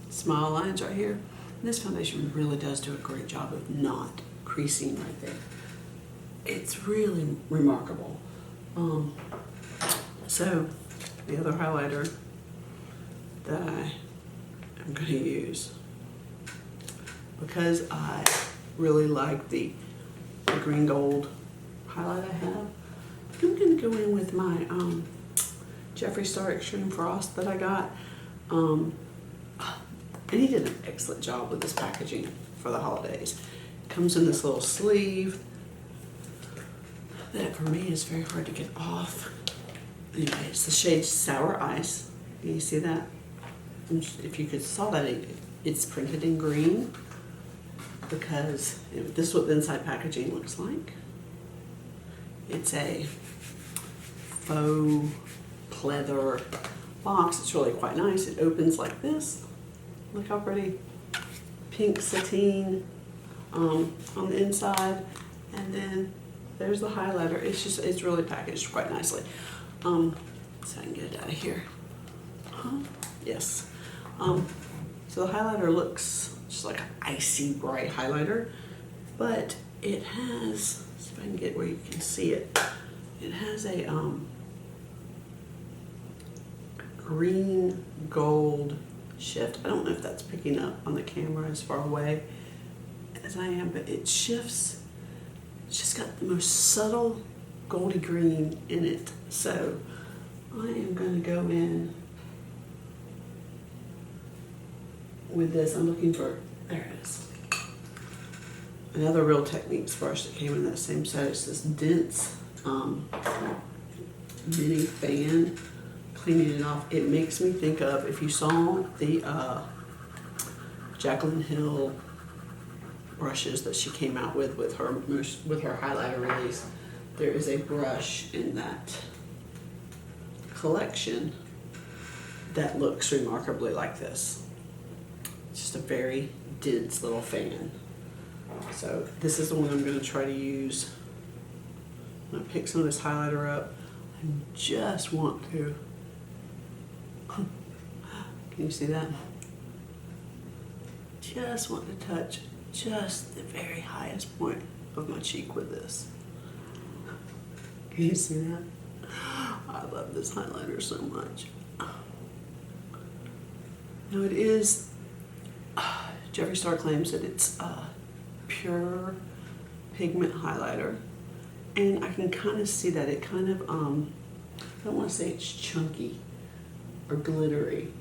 smile lines right here. And this foundation really does do a great job of not creasing right there. It's really remarkable. So the other highlighter that I am going to use, because I really like the green gold highlight I have, I'm going to go in with my JEFFRE3E STAR Extreme Frost that I got. And he did an excellent job with this packaging for the holidays. It comes in this little sleeve that for me is very hard to get off. Anyway, it's the shade Sour Ice. Can you see that? If you could saw that, it's printed in green because this is what the inside packaging looks like. It's a faux pleather box. It's really quite nice. It opens like this. Look how pretty. Pink sateen on the inside, and then there's the highlighter. It's really packaged quite nicely. So I can get it out of here. Yes. So the highlighter looks just like an icy bright highlighter, but it has, see if I can get where you can see it, it has a green gold shift. I don't know if that's picking up on the camera as far away as I am, but it shifts. It's just got the most subtle goldy green in it. So I am going to go in with this. I'm looking for, there it is, another Real Techniques brush that came in that same set. It's this dense mini fan, cleaning it off. It makes me think of, if you saw the Jaclyn Hill brushes that she came out with her highlighter release, there is a brush in that collection that looks remarkably like this. It's just a very dense little fan. So this is the one I'm going to try to use. I'm going to pick some of this highlighter up. I just want to, can you see that? Just want to touch just the very highest point of my cheek with this. Can you see that? I love this highlighter so much. Now it is, JEFFRE3E STAR claims that it's a pure pigment highlighter, and I can kind of see that it kind of, I don't want to say it's chunky or glittery,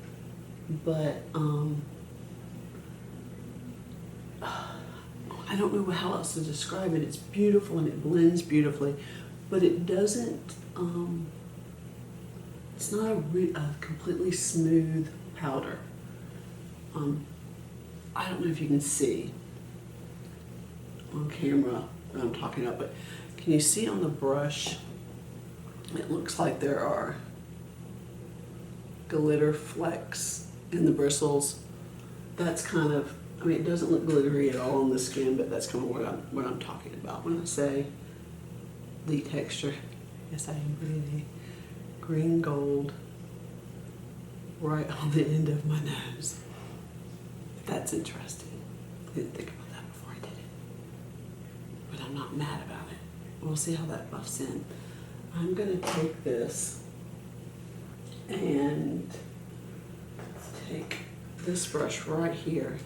but I don't know how else to describe it. It's beautiful and it blends beautifully, but it doesn't, it's not a completely smooth powder. I don't know if you can see on camera what I'm talking about, but can you see on the brush, it looks like there are glitter flecks in the bristles. That's kind of, I mean, it doesn't look glittery at all on the skin, but that's kind of what I'm talking about when I say the texture. Yes, I am putting a green gold right on the end of my nose. That's interesting. I didn't think about that before I did it. But I'm not mad about it. We'll see how that buffs in. I'm gonna take this and take this brush right here.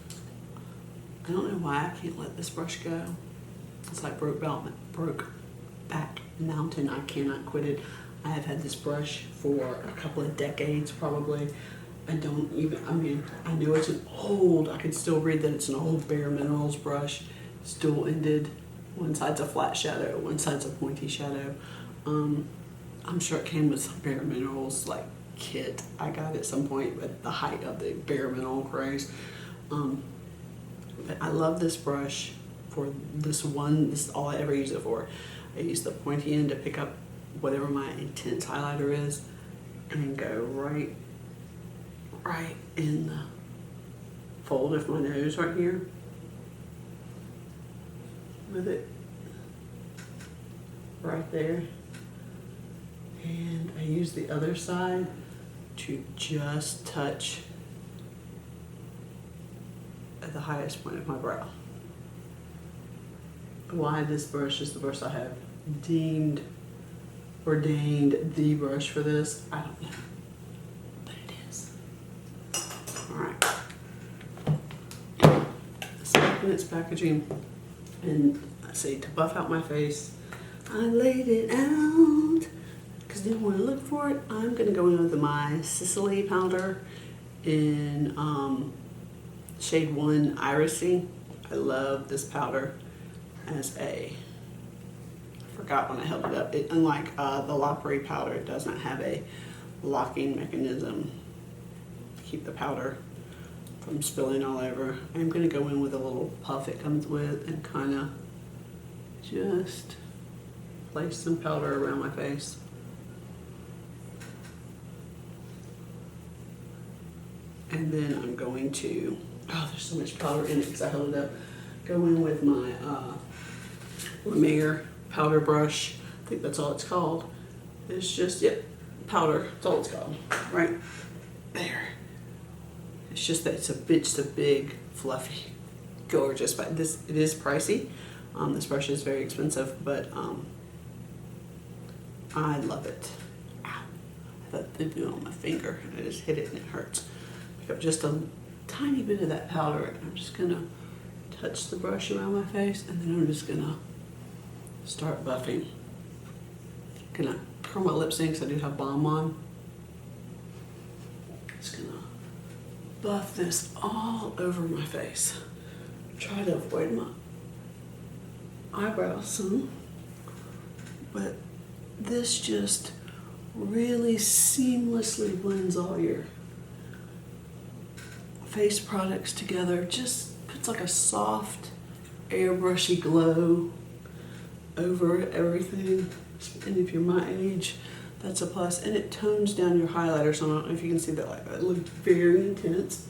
I don't know why I can't let this brush go. It's like Brokeback Mountain. I cannot quit it. I have had this brush for a couple of decades probably. I mean, I know it's an old, I can still read that it's an old Bare Minerals brush. It's dual ended. One side's a flat shadow, one side's a pointy shadow. I'm sure it came with some Bare Minerals like kit I got at some point at the height of the Bare Mineral craze. But I love this brush for this is all I ever use it for. I use the pointy end to pick up whatever my intense highlighter is and go right in the fold of my nose right here with it right there. And I use the other side to just touch at the highest point of my brow. Why this brush is the brush I have ordained the brush for this, I don't know, but it is. All right, let's open its packaging, and let's see, to buff out my face, I laid it out because I didn't want to look for it. I'm gonna go in with my Sicily powder in shade 1 Irisy. I love this powder as I forgot when I held it up. It, unlike the Loppery powder, it does not have a locking mechanism to keep the powder from spilling all over. I'm going to go in with a little puff it comes with and kind of just place some powder around my face. And then I'm going to, oh, there's so much powder in it because I held it up. Go in with my Lumiere powder brush. I think that's all it's called. It's just, yep, powder. That's all it's called. Right there. It's just that it's a big, fluffy, gorgeous. But it is pricey. This brush is very expensive, but I love it. Ow. I thought they'd be on my finger, and I just hit it and it hurts. Pick up just a tiny bit of that powder, and I'm just gonna touch the brush around my face, and then I'm just gonna start buffing. Gonna curl my lips in because I do have balm on. Just gonna buff this all over my face. Try to avoid my eyebrows some, but this just really seamlessly blends all your face products together. Just puts like a soft, airbrushy glow over everything. And if you're my age, that's a plus. And it tones down your highlighter, so I don't know if you can see that. Like, it looked very intense,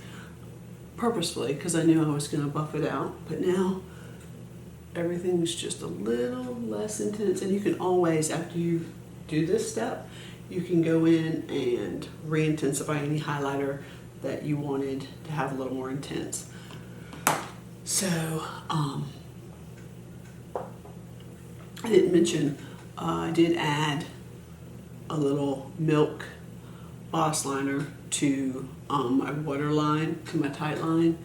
purposefully, because I knew I was going to buff it out. But now everything's just a little less intense. And you can always, after you do this step, you can go in and re-intensify any highlighter that you wanted to have a little more intense. So, I didn't mention, I did add a little Milk Boss Liner to my waterline, to my tight line.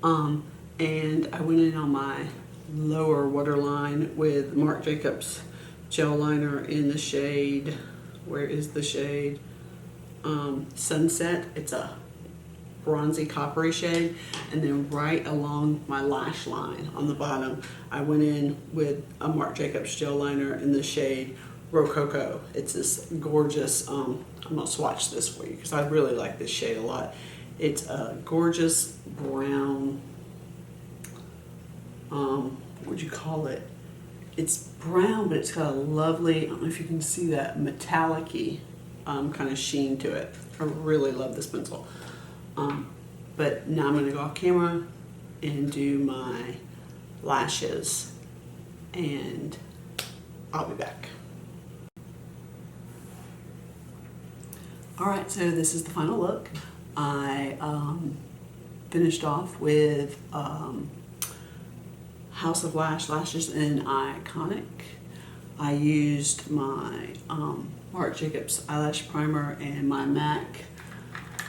And I went in on my lower waterline with Marc Jacobs gel liner in the shade, where is the shade? Sunset. It's a bronzy coppery shade. And then right along my lash line on the bottom, I went in with a Marc Jacobs gel liner in the shade Rococo. It's this gorgeous, I'm gonna swatch this for you because I really like this shade a lot. It's a gorgeous brown, what would you call it? It's brown, but it's got a lovely, I don't know if you can see that, metallic-y kind of sheen to it. I really love this pencil. But now I'm going to go off camera and do my lashes, and I'll be back. Alright, so this is the final look. I finished off with House of Lashes in Iconic. I used my Marc Jacobs eyelash primer and my MAC,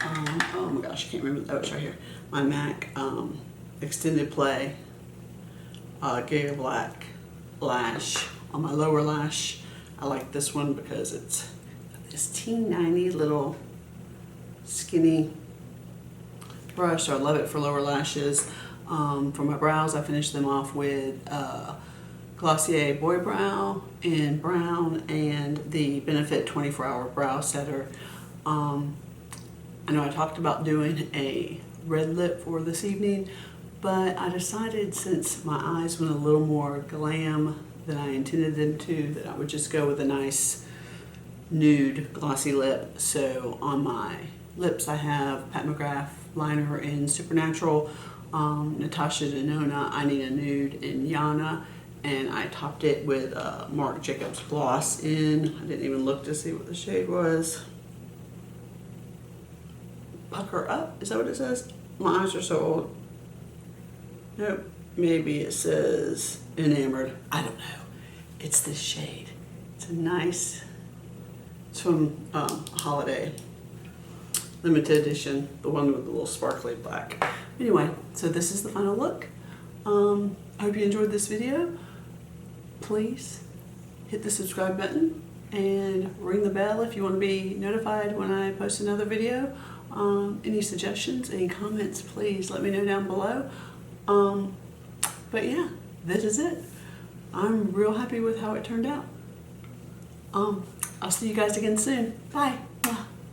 oh my gosh, I can't remember, oh, it's right here. My MAC Extended Play Giga Black Lash on my lower lash. I like this one because it's this teeny little skinny brush, so I love it for lower lashes. For my brows, I finished them off with Glossier Boy Brow in brown and the Benefit 24-Hour Brow Setter. I know I talked about doing a red lip for this evening, but I decided since my eyes went a little more glam than I intended them to, that I would just go with a nice nude glossy lip. So on my lips I have Pat McGrath liner in Supernatural, Natasha Denona I Need a Nude in Yana, and I topped it with Marc Jacobs gloss in, I didn't even look to see what the shade was, Pucker Up, is that what it says? My eyes are so old. Nope, maybe it says Enamored, I don't know. It's this shade. It's a nice, it's from Holiday limited edition, the one with the little sparkly black. Anyway, so this is the final look. I hope you enjoyed this video. Please hit the subscribe button and ring the bell if you want to be notified when I post another video. Any suggestions, any comments, please let me know down below. But yeah, this is it. I'm real happy with how it turned out. I'll see you guys again soon. Bye.